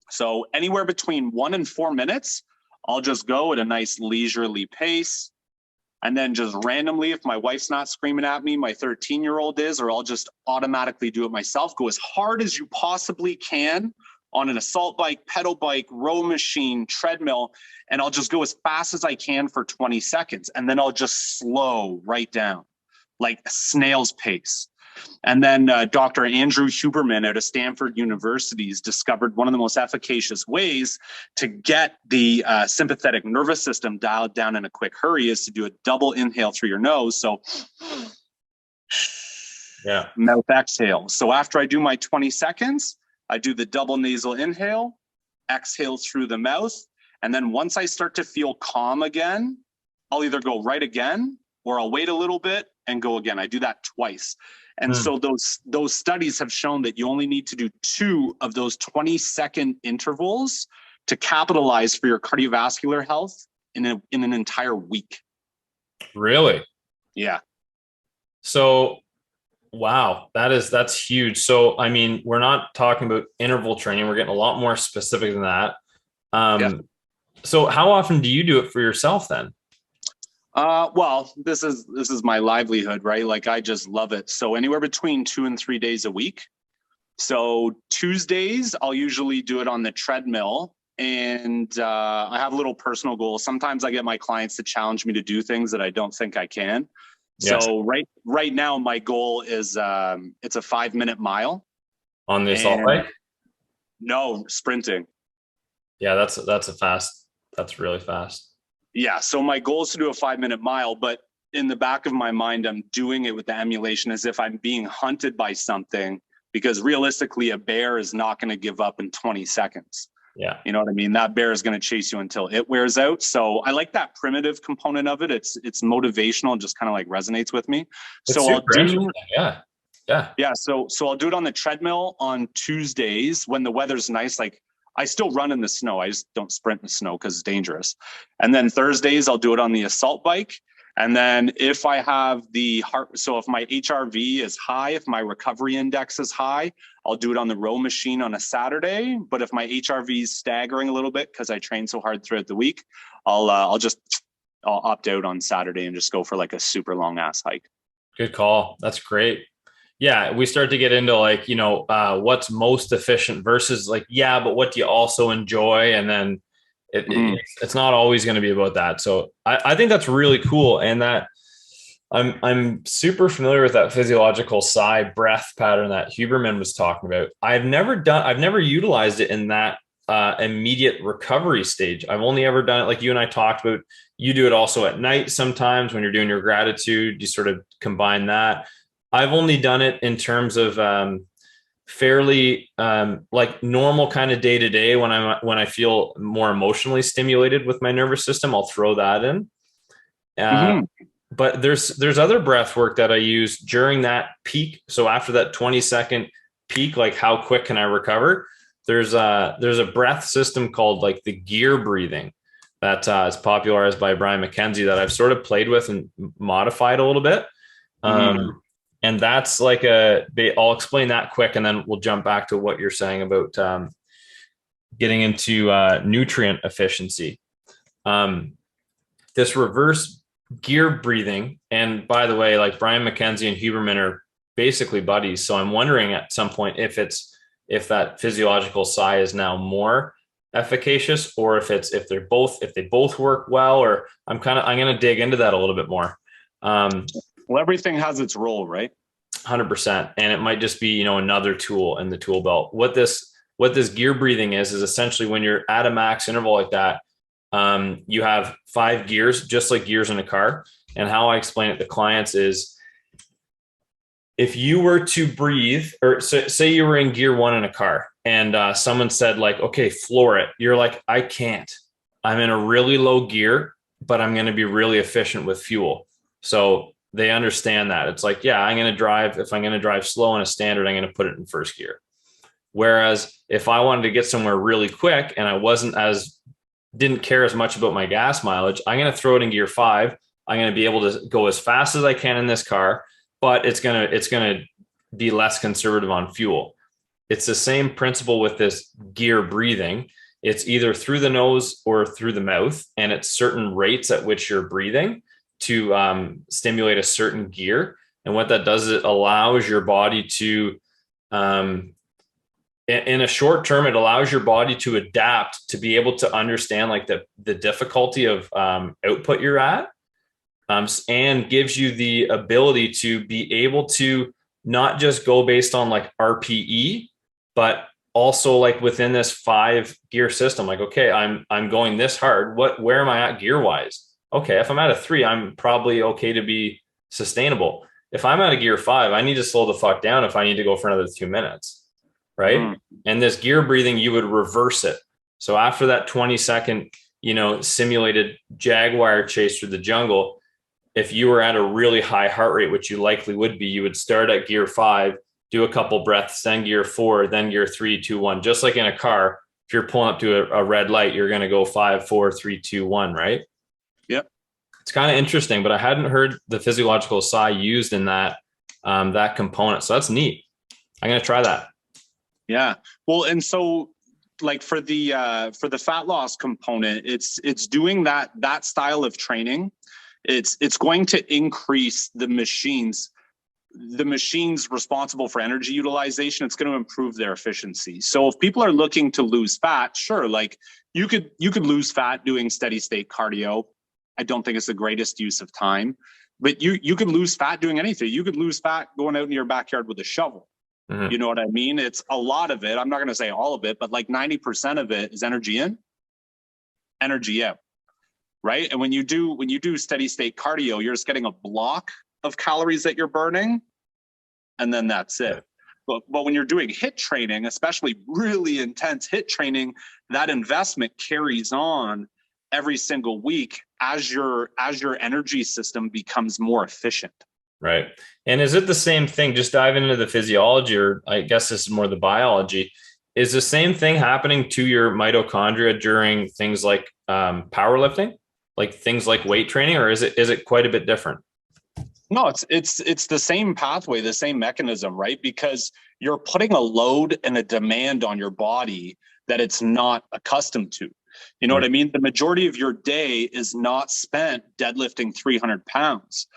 So anywhere between 1 and 4 minutes, I'll just go at a nice leisurely pace. And then just randomly, if my wife's not screaming at me, my 13-year-old is, or I'll just automatically do it myself. Go as hard as you possibly can on an assault bike, pedal bike, row machine, treadmill, and I'll just go as fast as I can for 20 seconds. And then I'll just slow right down, like a snail's pace. And then Dr. Andrew Huberman out of Stanford University has discovered one of the most efficacious ways to get the sympathetic nervous system dialed down in a quick hurry is to do a double inhale through your nose. So yeah, mouth exhale. So after I do my 20 seconds, I do the double nasal inhale, exhale through the mouth. And then once I start to feel calm again, I'll either go right again or I'll wait a little bit and go again. I do that twice. And so those studies have shown that you only need to do 2 of those 20-second intervals to capitalize for your cardiovascular health in an entire week. Really? Yeah. So, wow, that's huge. So, I mean, we're not talking about interval training. We're getting a lot more specific than that. Yeah. So how often do you do it for yourself then? Well, this is my livelihood, right? Like I just love it. So anywhere between 2 and 3 days a week. So Tuesdays, I'll usually do it on the treadmill, and I have little personal goals. Sometimes I get my clients to challenge me to do things that I don't think I can. Yes. So right now, my goal is it's a 5-minute mile on the assault bike. No, sprinting. Yeah, that's really fast. Yeah. So my goal is to do a 5-minute mile, but in the back of my mind, I'm doing it with the emulation as if I'm being hunted by something, because realistically, a bear is not going to give up in 20 seconds. Yeah. You know what I mean? That bear is going to chase you until it wears out. So I like that primitive component of it. It's motivational and just kind of like resonates with me. So I'll do, yeah. So I'll do it on the treadmill on Tuesdays when the weather's nice. Like I still run in the snow. I just don't sprint in the snow because it's dangerous. And then Thursdays, I'll do it on the assault bike. And then if I have the heart, so if my HRV is high, if my recovery index is high, I'll do it on the row machine on a Saturday. But if my HRV is staggering a little bit because I train so hard throughout the week, I'll opt out on Saturday and just go for like a super long ass hike. Good call. That's great. Yeah, we start to get into like, what's most efficient versus like, yeah, but what do you also enjoy? And then it's not always going to be about that. So I think that's really cool. And that I'm super familiar with that physiological sigh breath pattern that Huberman was talking about. I've never utilized it in that immediate recovery stage. I've only ever done it like you and I talked about. You do it also at night sometimes when you're doing your gratitude, you sort of combine that. I've only done it in terms of fairly like normal kind of day to day when I feel more emotionally stimulated with my nervous system. I'll throw that in. But there's other breath work that I use during that peak. So after that 20-second peak, like how quick can I recover? There's a breath system called like the gear breathing that is popularized by Brian McKenzie that I've sort of played with and modified a little bit. And that's like I'll explain that quick, and then we'll jump back to what you're saying about getting into nutrient efficiency. This reverse gear breathing, and by the way, like Brian McKenzie and Huberman are basically buddies. So I'm wondering at some point if that physiological sigh is now more efficacious, or if they both work well, or I'm going to dig into that a little bit more. Well, everything has its role, right? 100%. And it might just be, another tool in the tool belt. What this gear breathing is essentially when you're at a max interval like that, you have 5 gears, just like gears in a car. And how I explain it to clients is if you were to breathe, or say you were in gear 1 in a car and someone said like, okay, floor it. You're like, I can't. I'm in a really low gear, but I'm going to be really efficient with fuel. So they understand that. It's like, yeah, if I'm going to drive slow in a standard, I'm going to put it in first gear. Whereas if I wanted to get somewhere really quick and I didn't care as much about my gas mileage, I'm going to throw it in gear 5. I'm going to be able to go as fast as I can in this car, but it's going to be less conservative on fuel. It's the same principle with this gear breathing. It's either through the nose or through the mouth, and it's certain rates at which you're breathing. stimulate a certain gear. And what that does is it allows your body to, in a short term, it allows your body to adapt to be able to understand like the difficulty of output you're at, and gives you the ability to be able to not just go based on like RPE, but also like within this 5-gear system, like, okay, I'm going this hard. Where am I at gear wise? Okay. If I'm at a 3, I'm probably okay to be sustainable. If I'm at a gear 5, I need to slow the fuck down if I need to go for another 2 minutes. Right. Mm-hmm. And this gear breathing, you would reverse it. So after that 20-second, simulated jaguar chase through the jungle, if you were at a really high heart rate, which you likely would be, you would start at gear 5, do a couple breaths, then gear 4, then gear 3, 2, 1. Just like in a car, if you're pulling up to a red light, you're going to go 5, 4, 3, 2, 1, right? Yep. It's kind of interesting, but I hadn't heard the physiological psi used in that component. So that's neat. I'm going to try that. Yeah. Well, and so like for the fat loss component, it's doing that style of training. It's going to increase the machines responsible for energy utilization. It's going to improve their efficiency. So if people are looking to lose fat, sure, like you could lose fat doing steady state cardio. I don't think it's the greatest use of time, but you could lose fat doing anything. You could lose fat going out in your backyard with a shovel. Mm-hmm. You know what I mean? It's a lot of it. I'm not going to say all of it, but like 90% of it is energy in, energy out. Right. And when you do steady state cardio, you're just getting a block of calories that you're burning, and then that's it. But when you're doing HIIT training, especially really intense HIIT training, that investment carries on every single week as your energy system becomes more efficient. Right. And is it the same thing? Just diving into the physiology, or I guess this is more the biology. Is the same thing happening to your mitochondria during things like powerlifting, like things like weight training, or is it quite a bit different? No, it's the same pathway, the same mechanism, right? Because you're putting a load and a demand on your body that it's not accustomed to. You know what I mean? The majority of your day is not spent deadlifting 300 pounds.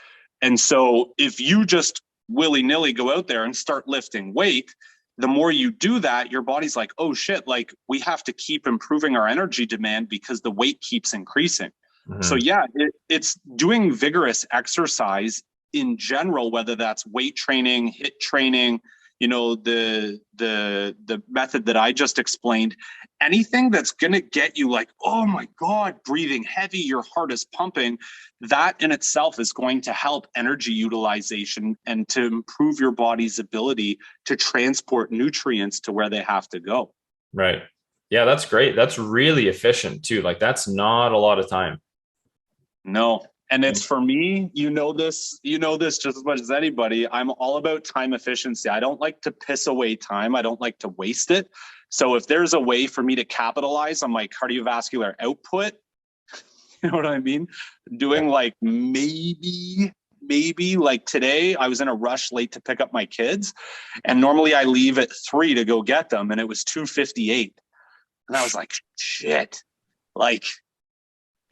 And so if you just willy-nilly go out there and start lifting weight, the more you do that, your body's like, oh shit, like we have to keep improving our energy demand because the weight keeps increasing. Mm-hmm. So yeah, it's doing vigorous exercise in general, whether that's weight training, HIIT training, the method that I just explained, anything that's going to get you like, oh my God, breathing heavy, your heart is pumping, that in itself is going to help energy utilization and to improve your body's ability to transport nutrients to where they have to go. Right. Yeah, that's great. That's really efficient too. Like that's not a lot of time. No. And it's for me, this just as much as anybody, I'm all about time efficiency. I don't like to piss away time. I don't like to waste it. So if there's a way for me to capitalize on my cardiovascular output, you know what I mean? Doing like maybe like today, I was in a rush late to pick up my kids. And normally I leave at 3 to go get them. And it was 2:58. And I was like, shit, like,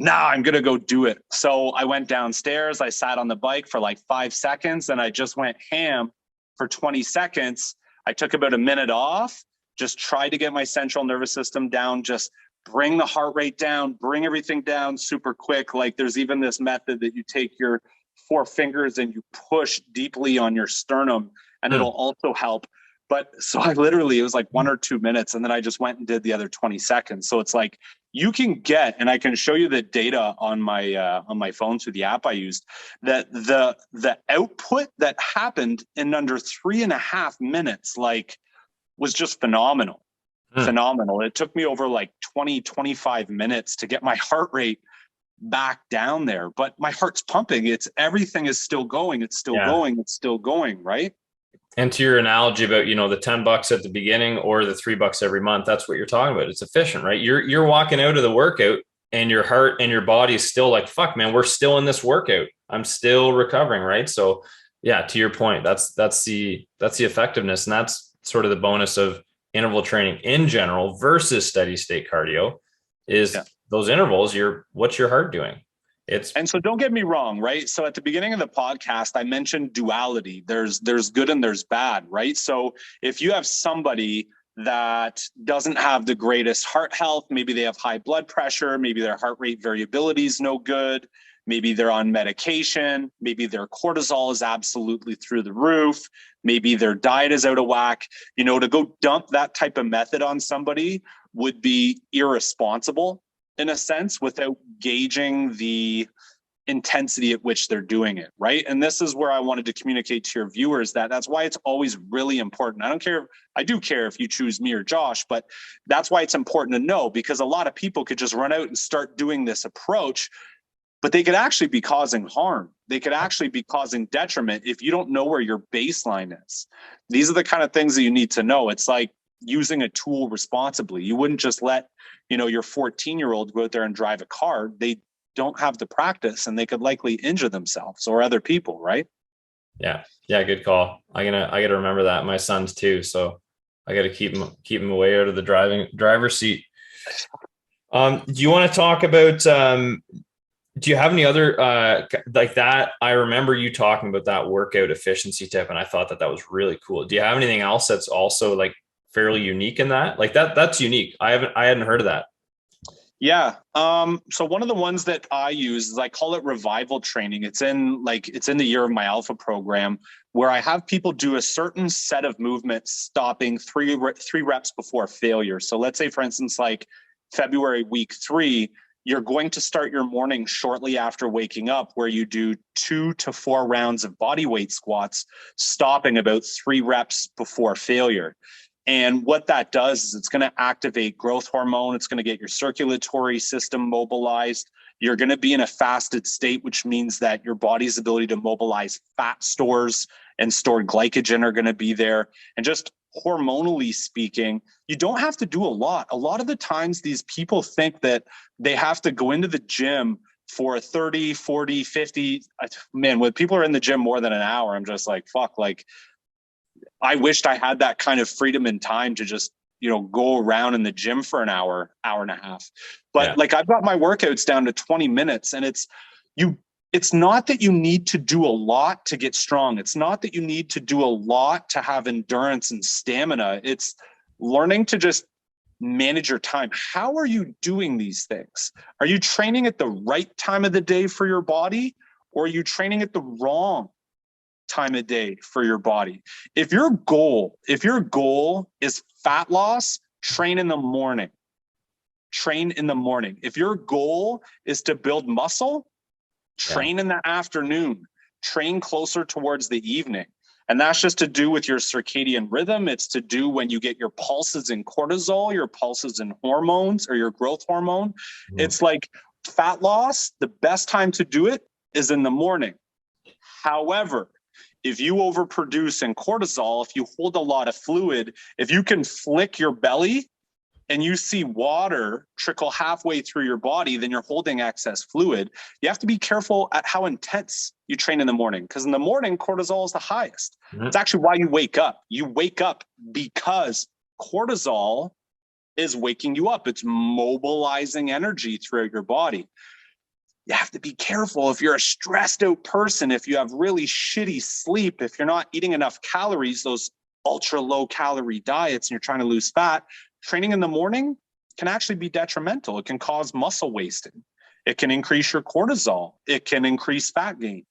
nah, I'm going to go do it. So I went downstairs. I sat on the bike for like 5 seconds and I just went ham for 20 seconds. I took about a minute off, just tried to get my central nervous system down, just bring the heart rate down, bring everything down super quick. Like there's even this method that you take your 4 fingers and you push deeply on your sternum and it'll also help. But so it was like 1 or 2 minutes. And then I just went and did the other 20 seconds. So it's like you can get, and I can show you the data on my phone through the app I used, that the output that happened in under 3.5 minutes, like was just phenomenal. Phenomenal. It took me over like 25 minutes to get my heart rate back down there, but my heart's pumping. Everything is still going. It's still going. It's still going. Right. And to your analogy about, the $10 at the beginning or the $3 every month, that's what you're talking about. It's efficient, right? You're walking out of the workout and your heart and your body is still like, fuck, man, we're still in this workout. I'm still recovering. Right. So yeah, to your point, that's the effectiveness. And that's sort of the bonus of interval training in general versus steady state cardio is those intervals. What's your heart doing? And so don't get me wrong, right? So at the beginning of the podcast, I mentioned duality. There's good and there's bad, right? So if you have somebody that doesn't have the greatest heart health, maybe they have high blood pressure, maybe their heart rate variability is no good, maybe they're on medication, maybe their cortisol is absolutely through the roof, maybe their diet is out of whack, to go dump that type of method on somebody would be irresponsible in a sense without gauging the intensity at which they're doing it, right? And this is where I wanted to communicate to your viewers that's why it's always really important. I do care if you choose me or Josh, but that's why it's important to know, because a lot of people could just run out and start doing this approach, but they could actually be causing harm. They could actually be causing detriment if you don't know where your baseline is. These are the kind of things that you need to know. It's like using a tool responsibly. You wouldn't just let, your 14-year-old go out there and drive a car. They don't have the practice and they could likely injure themselves or other people, right? Yeah. Yeah. Good call. I gotta remember that. My son's too. So I gotta keep him away out of the driver's seat. Do you want to talk about, do you have any other, like that? I remember you talking about that workout efficiency tip, and I thought that was really cool. Do you have anything else that's also like fairly unique in that? Like that's unique. I hadn't heard of that. Yeah. So one of the ones that I use is I call it revival training. It's in the Year of My Alpha program, where I have people do a certain set of movements, stopping three reps before failure. So let's say, for instance, like February week 3, you're going to start your morning shortly after waking up, where you do 2 to 4 rounds of body weight squats, stopping about 3 reps before failure. And what that does is it's going to activate growth hormone. It's going to get your circulatory system mobilized. You're going to be in a fasted state, which means that your body's ability to mobilize fat stores and stored glycogen are going to be there. And just hormonally speaking, you don't have to do a lot. A lot of the times these people think that they have to go into the gym for 30, 40, 50. Man, when people are in the gym more than an hour, I'm just like, fuck, like, I wished I had that kind of freedom and time to just, go around in the gym for an hour and a half. But like I've got my workouts down to 20 minutes, and it's not that you need to do a lot to get strong. It's not that you need to do a lot to have endurance and stamina. It's learning to just manage your time. How are you doing these things? Are you training at the right time of the day for your body, or are you training at the wrong time of day for your body? If your goal is fat loss, train in the morning. If your goal is to build muscle, train in the afternoon, train closer towards the evening. And that's just to do with your circadian rhythm. It's to do when you get your pulses in cortisol, your pulses in hormones or your growth hormone. It's like fat loss, the best time to do it is in the morning. However, if you overproduce in cortisol, if you hold a lot of fluid, if you can flick your belly and you see water trickle halfway through your body, then you're holding excess fluid. You have to be careful at how intense you train in the morning, because in the morning, cortisol is the highest. It's actually why you wake up. You wake up because cortisol is waking you up. It's mobilizing energy throughout your body. You have to be careful if you're a stressed out person, if you have really shitty sleep, if you're not eating enough calories, those ultra low calorie diets, and you're trying to lose fat, training in the morning can actually be detrimental. It can cause muscle wasting. It can increase your cortisol. It can increase fat gain.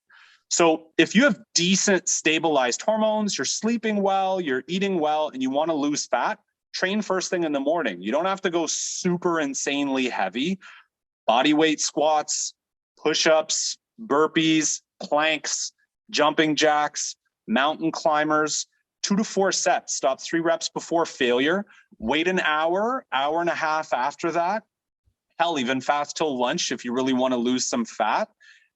So if you have decent stabilized hormones, you're sleeping well, you're eating well, and you want to lose fat, train first thing in the morning. You don't have to go super insanely heavy. Body weight squats, push-ups, burpees, planks, jumping jacks, mountain climbers, 2 to 4 sets. Stop 3 reps before failure. Wait an hour and a half after that. Hell, even fast till lunch if you really want to lose some fat.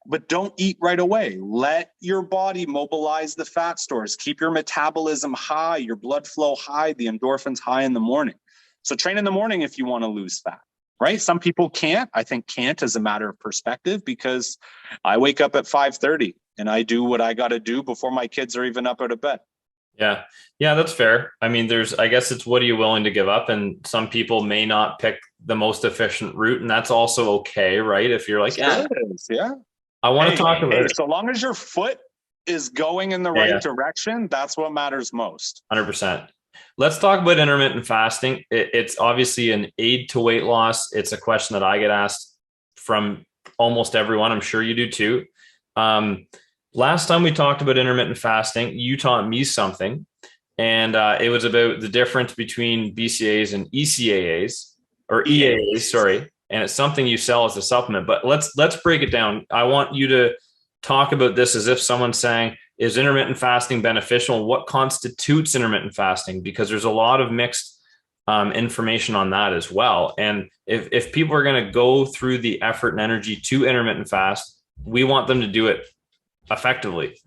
But don't eat right away. Let your body mobilize the fat stores. Keep your metabolism high, your blood flow high, the endorphins high in the morning. So train in the morning if you want to lose fat. Right? Some people can't. I think can't is a matter of perspective, because I wake up at 5:30 and I do what I got to do before my kids are even up out of bed. Yeah, that's fair. I mean, I guess it's what are you willing to give up? And some people may not pick the most efficient route. And that's also okay, right? If you're like, Sure it is. Yeah. I want to talk about it. So long as your foot is going in the right direction, that's what matters most. 100%. Let's talk about intermittent fasting. It's obviously an aid to weight loss. It's a question that I get asked from almost everyone. I'm sure you do too. Last time we talked about intermittent fasting, you taught me something, and it was about the difference between BCAAs and ECAAs, or EAAs, sorry. And it's something you sell as a supplement. But let's break it down. I want you to talk about this as if someone's saying, is intermittent fasting beneficial? What constitutes intermittent fasting? Because there's a lot of mixed information on that as well. And if people are going to go through the effort and energy to intermittent fast, we want them to do it effectively.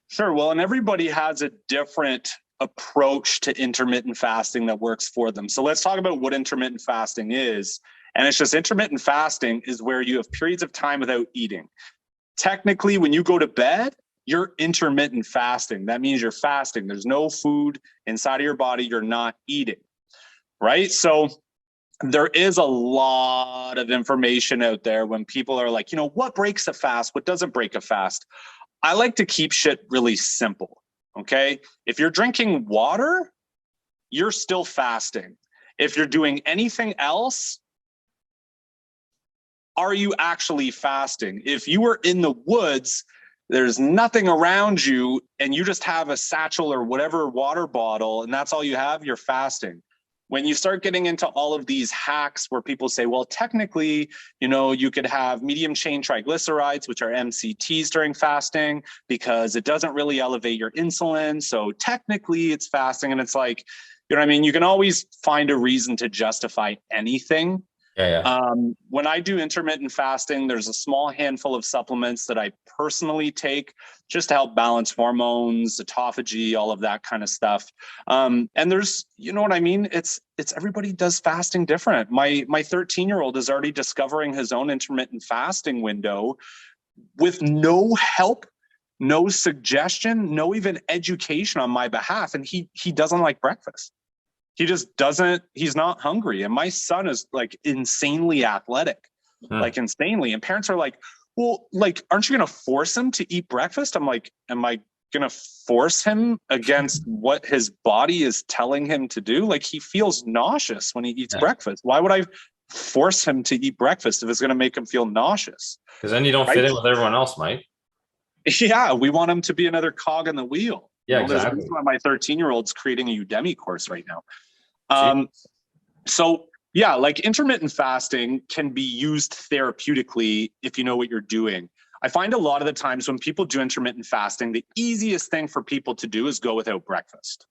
Sure. Well, and everybody has a different approach to intermittent fasting that works for them. So let's talk about what intermittent fasting is. And it's just intermittent fasting is where you have periods of time without eating. Technically, when you go to bed, you're intermittent fasting. That means you're fasting. There's no food inside of your body. You're not eating, right? So there is a lot of information out there when people are like, what breaks a fast? What doesn't break a fast? I like to keep shit really simple, okay? If you're drinking water, you're still fasting. If you're doing anything else, are you actually fasting? If you were in the woods, there's nothing around you, and you just have a satchel or whatever water bottle, and that's all you have, you're fasting. When you start getting into all of these hacks where people say, well, technically, you could have medium chain triglycerides, which are MCTs during fasting, because it doesn't really elevate your insulin. So technically it's fasting. And it's like, you can always find a reason to justify anything. When I do intermittent fasting, there's a small handful of supplements that I personally take just to help balance hormones, autophagy, all of that kind of stuff. And there's, it's everybody does fasting different. My 13-year-old is already discovering his own intermittent fasting window with no help, no suggestion, no even education on my behalf. And he doesn't like breakfast. He just doesn't, he's not hungry. And my son is like insanely athletic, like insanely. And parents are like, well, like, aren't you going to force him to eat breakfast? I'm like, am I going to force him against what his body is telling him to do? Like, he feels nauseous when he eats breakfast. Why would I force him to eat breakfast if it's going to make him feel nauseous? Because then you don't fit in with everyone else, Mike. Yeah, we want him to be another cog in the wheel. Yeah, exactly. There's a reason why my 13-year-old's creating a Udemy course right now. So yeah, like intermittent fasting can be used therapeutically if you know what you're doing. I find a lot of the times when people do intermittent fasting, the easiest thing for people to do is go without breakfast,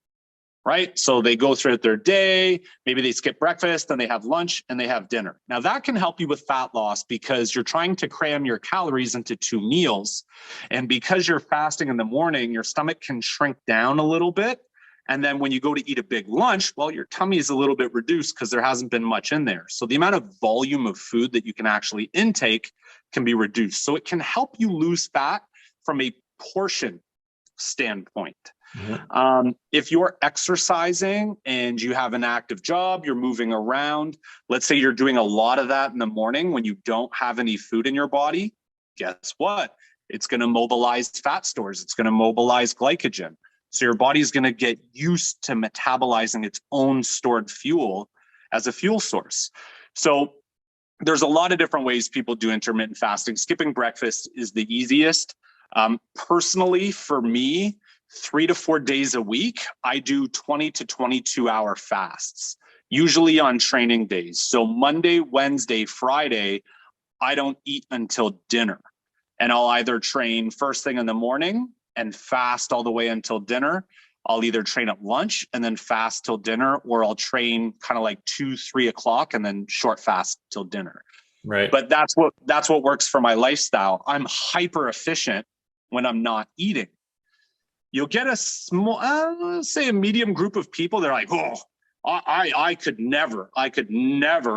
right? So they go throughout their day, maybe they skip breakfast, then they have lunch and they have dinner. Now that can help you with fat loss because you're trying to cram your calories into 2 meals. And because you're fasting in the morning, your stomach can shrink down a little bit. And then when you go to eat a big lunch, well, your tummy is a little bit reduced because there hasn't been much in there. So the amount of volume of food that you can actually intake can be reduced. So it can help you lose fat from a portion standpoint. If you're exercising and you have an active job, you're moving around, let's say you're doing a lot of that in the morning when you don't have any food in your body, guess what? It's going to mobilize fat stores. It's going to mobilize glycogen. So your body's going to get used to metabolizing its own stored fuel as a fuel source. So there's a lot of different ways people do intermittent fasting. Skipping breakfast is the easiest. Personally, for me, 3 to 4 days a week, I do 20 to 22 hour fasts, usually on training days. So Monday, Wednesday, Friday, I don't eat until dinner. And I'll either train first thing in the morning and fast all the way until dinner. I'll either train at lunch and then fast till dinner, or I'll train kind of like 2-3 o'clock and then short fast till dinner. Right. But that's what works for my lifestyle. I'm hyper efficient when I'm not eating. You'll get a small, say a medium group of people. They're like, oh, I could never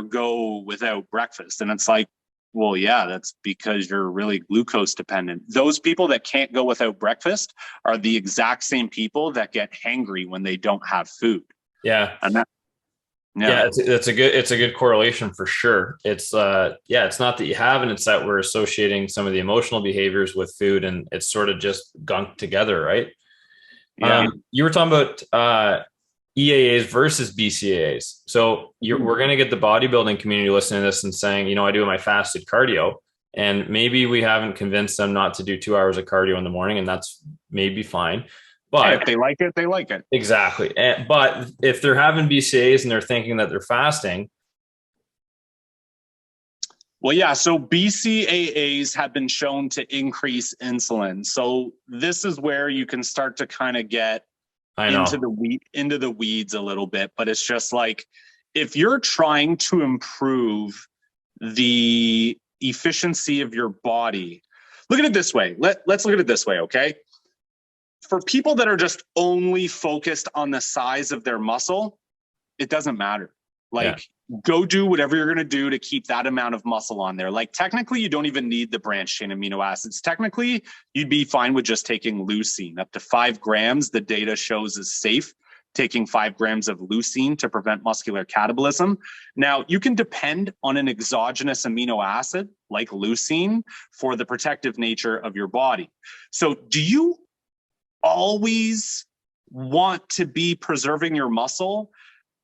go without breakfast. And it's like, well, yeah, that's because you're really glucose dependent. Those people that can't go without breakfast are the exact same people that get hangry when they don't have food. Yeah. And Yeah. it's a good correlation for sure. It's it's not that you haven't, it's that we're associating some of the emotional behaviors with food, and it's sort of just gunked together, right? Yeah. You were talking about EAAs versus BCAAs. So we're going to get the bodybuilding community listening to this and saying, I do my fasted cardio, and maybe we haven't convinced them not to do 2 hours of cardio in the morning, and that's maybe fine. But if they like it, they like it. exactly. But if they're having BCAAs and they're thinking that they're fasting. Well, yeah. So BCAAs have been shown to increase insulin. So this is where you can start to kind of get into the weeds a little bit. But it's just like, if you're trying to improve the efficiency of your body, look at it this way. Let's look at it this way, okay? For people that are just only focused on the size of their muscle, it doesn't matter. Go do whatever you're going to do to keep that amount of muscle on there. Like, technically, you don't even need the branched chain amino acids. Technically, you'd be fine with just taking leucine. Up to 5 grams, the data shows is safe. Taking 5 grams of leucine to prevent muscular catabolism. Now, you can depend on an exogenous amino acid like leucine for the protective nature of your body. So do you always want to be preserving your muscle?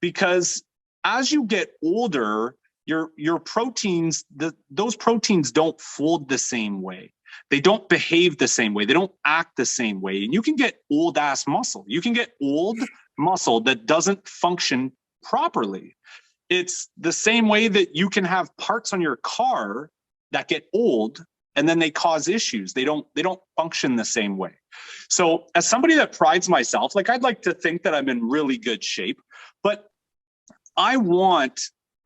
Because as you get older, your proteins, those proteins don't fold the same way. They don't behave the same way. They don't act the same way. And you can get old ass muscle. You can get old muscle that doesn't function properly. It's the same way that you can have parts on your car that get old and then they cause issues. They don't function the same way. So as somebody that prides myself, like, I'd like to think that I'm in really good shape, but I want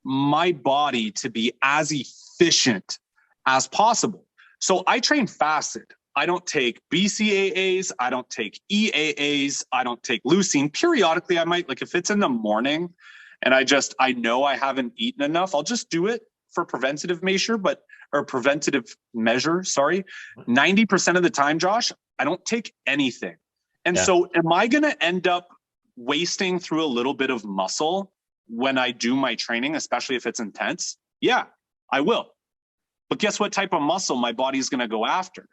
my body to be as efficient as possible. So I train fasted. I don't take BCAAs. I don't take EAAs. I don't take leucine. Periodically, I might, like, if it's in the morning and I know I haven't eaten enough, I'll just do it for preventative measure, 90% of the time, Josh, I don't take anything. And so am I going to end up wasting through a little bit of muscle when I do my training, especially if it's intense? Yeah, I will. But guess what type of muscle my body's going to go after?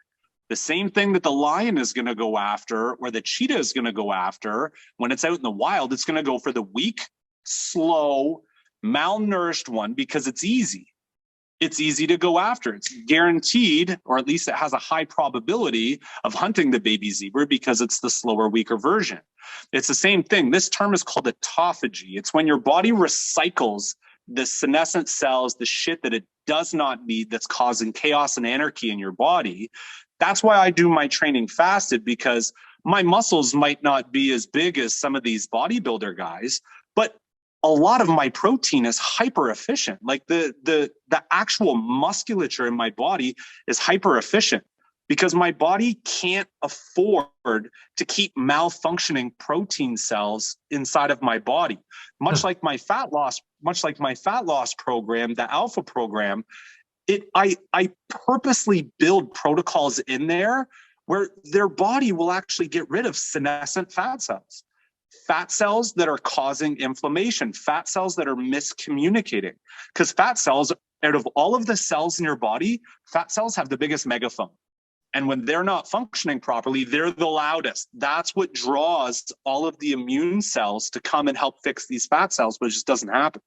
The same thing that the lion is going to go after, or the cheetah is going to go after when it's out in the wild. It's going to go for the weak, slow, malnourished one, because it's easy. It's easy to go after. It's guaranteed, or at least it has a high probability of hunting the baby zebra because it's the slower, weaker version. It's the same thing. This term is called autophagy. It's when your body recycles the senescent cells, the shit that it does not need, that's causing chaos and anarchy in your body. That's why I do my training fasted, because my muscles might not be as big as some of these bodybuilder guys, but a lot of my protein is hyper efficient. Like the actual musculature in my body is hyper efficient, because my body can't afford to keep malfunctioning protein cells inside of my body. Much like my fat loss program, the Alpha program, I purposely build protocols in there where their body will actually get rid of senescent fat cells that are causing inflammation, fat cells that are miscommunicating. Because fat cells, out of all of the cells in your body, fat cells have the biggest megaphone. And when they're not functioning properly, they're the loudest. That's what draws all of the immune cells to come and help fix these fat cells, but it just doesn't happen.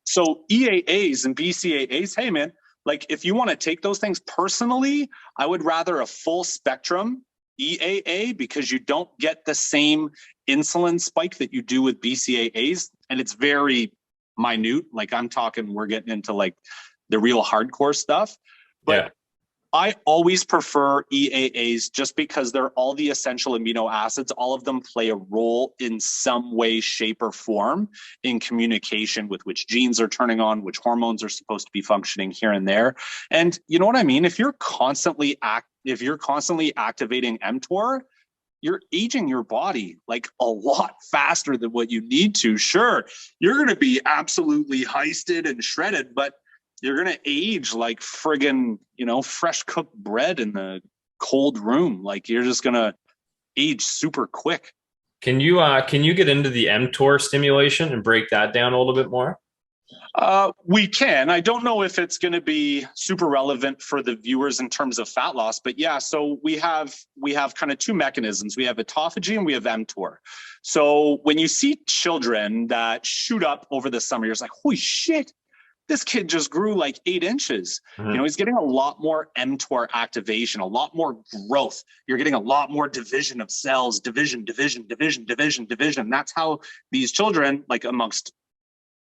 So EAAs and BCAAs, hey man, like, if you want to take those things, personally, I would rather a full spectrum EAA, because you don't get the same insulin spike that you do with BCAAs. And it's very minute. Like, I'm talking, we're getting into like the real hardcore stuff. But I always prefer EAAs just because they're all the essential amino acids. All of them play a role in some way, shape, or form in communication with which genes are turning on, which hormones are supposed to be functioning here and there. And you know what I mean? If you're constantly activating mTOR, you're aging your body like a lot faster than what you need to. Sure, you're going to be absolutely heisted and shredded, but you're going to age like friggin', fresh cooked bread in the cold room. Like, you're just going to age super quick. Can you get into the mTOR stimulation and break that down a little bit more? We can. I don't know if it's going to be super relevant for the viewers in terms of fat loss, but yeah. So we have kind of two mechanisms. We have autophagy and we have mTOR. So when you see children that shoot up over the summer, you're just like, holy shit, this kid just grew like 8 inches. Mm-hmm. He's getting a lot more mTOR activation, a lot more growth. You're getting a lot more division of cells, division. That's how these children, like amongst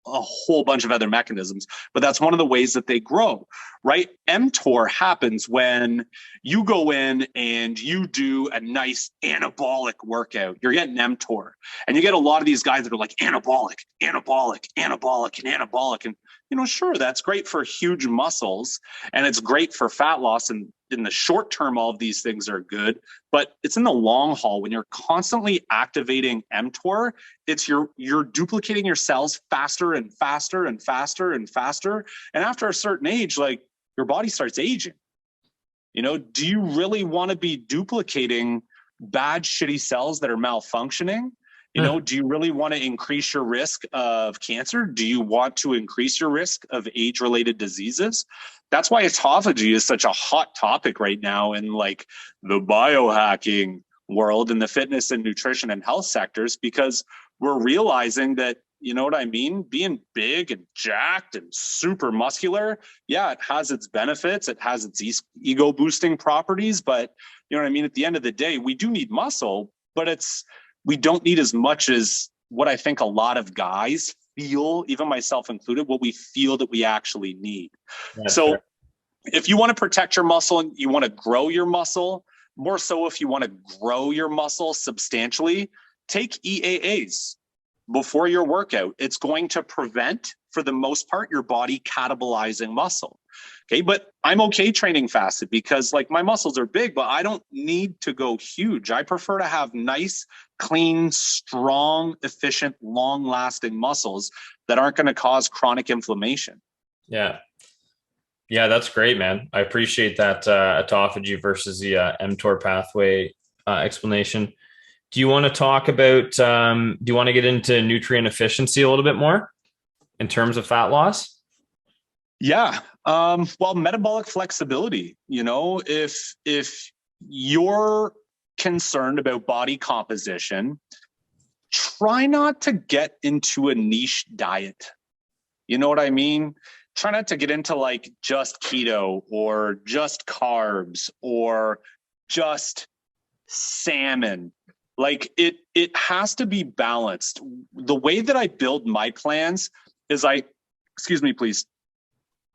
a whole bunch of other mechanisms, but that's one of the ways that they grow, right? mTOR happens when you go in and you do a nice anabolic workout. You're getting mTOR, and you get a lot of these guys that are like anabolic. And sure, that's great for huge muscles and it's great for fat loss. And in the short term, all of these things are good, but it's in the long haul when you're constantly activating mTOR, it's you're duplicating your cells faster and faster and faster and faster. And after a certain age, like your body starts aging. Do you really want to be duplicating bad, shitty cells that are malfunctioning? Do you really want to increase your risk of cancer? Do you want to increase your risk of age-related diseases? That's why autophagy is such a hot topic right now in like the biohacking world and the fitness and nutrition and health sectors, because we're realizing that, you know what I mean? Being big and jacked and super muscular, yeah, it has its benefits. It has its ego boosting properties, but you know what I mean? At the end of the day, we do need muscle, but we don't need as much as what I think a lot of guys feel, even myself included, what we feel that we actually need. That's so fair. If you want to protect your muscle and you want to grow your muscle, more so if you want to grow your muscle substantially, take EAAs before your workout. It's going to prevent, for the most part, your body catabolizing muscle. Okay, but I'm okay training fasted because like my muscles are big, but I don't need to go huge. I prefer to have nice, clean, strong, efficient, long-lasting muscles that aren't going to cause chronic inflammation. Yeah, that's great, man. I appreciate that autophagy versus the mTOR pathway explanation. Do you want to talk about, do you want to get into nutrient efficiency a little bit more in terms of fat loss? Yeah. Well, metabolic flexibility, if you're concerned about body composition, try not to get into a niche diet. You know what I mean? Try not to get into like just keto or just carbs or just salmon. Like it has to be balanced. The way that I build my plans is excuse me, please.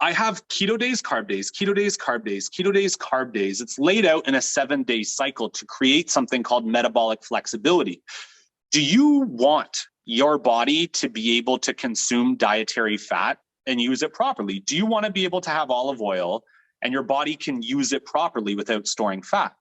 I have keto days, carb days, keto days, carb days, keto days, carb days. It's laid out in a 7-day cycle to create something called metabolic flexibility. Do you want your body to be able to consume dietary fat and use it properly? Do you want to be able to have olive oil and your body can use it properly without storing fat?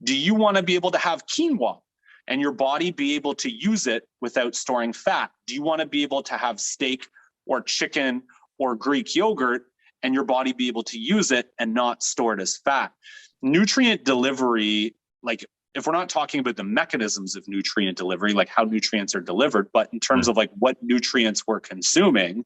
Do you want to be able to have quinoa and your body be able to use it without storing fat? Do you want to be able to have steak or chicken or Greek yogurt and your body be able to use it and not store it as fat? Nutrient delivery, like if we're not talking about the mechanisms of nutrient delivery, like how nutrients are delivered, but in terms of like what nutrients we're consuming,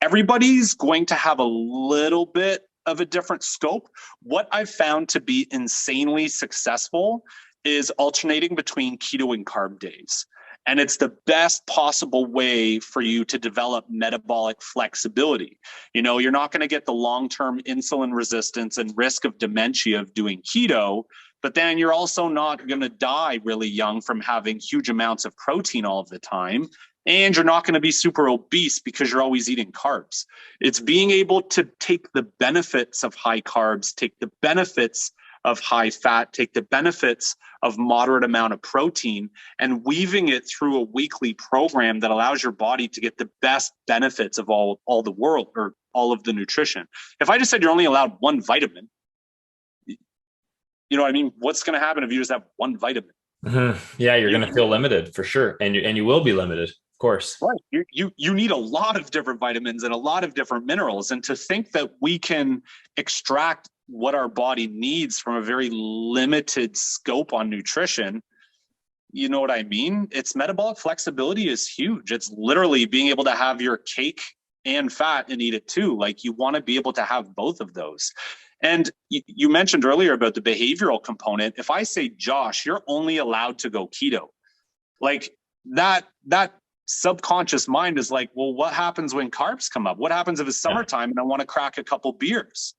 everybody's going to have a little bit of a different scope. What I've found to be insanely successful is alternating between keto and carb days. And it's the best possible way for you to develop metabolic flexibility. You're not going to get the long-term insulin resistance and risk of dementia of doing keto, but then you're also not going to die really young from having huge amounts of protein all of the time. And you're not going to be super obese because you're always eating carbs. It's being able to take the benefits of high carbs, take the benefits of high fat, take the benefits of moderate amount of protein and weaving it through a weekly program that allows your body to get the best benefits of all the world or all of the nutrition. If I just said you're only allowed one vitamin, you know what I mean? What's going to happen if you just have one vitamin? Mm-hmm. Yeah, you're going to feel limited for sure. And you will be limited, of course. Right. You need a lot of different vitamins and a lot of different minerals. And to think that we can extract what our body needs from a very limited scope on nutrition, you know what I mean? It's metabolic flexibility is huge. It's literally being able to have your cake and fat and eat it too. Like you want to be able to have both of those. And you mentioned earlier about the behavioral component. If I say, Josh, you're only allowed to go keto, like that subconscious mind is like, well, what happens when carbs come up? What happens if it's summertime and I want to crack a couple beers?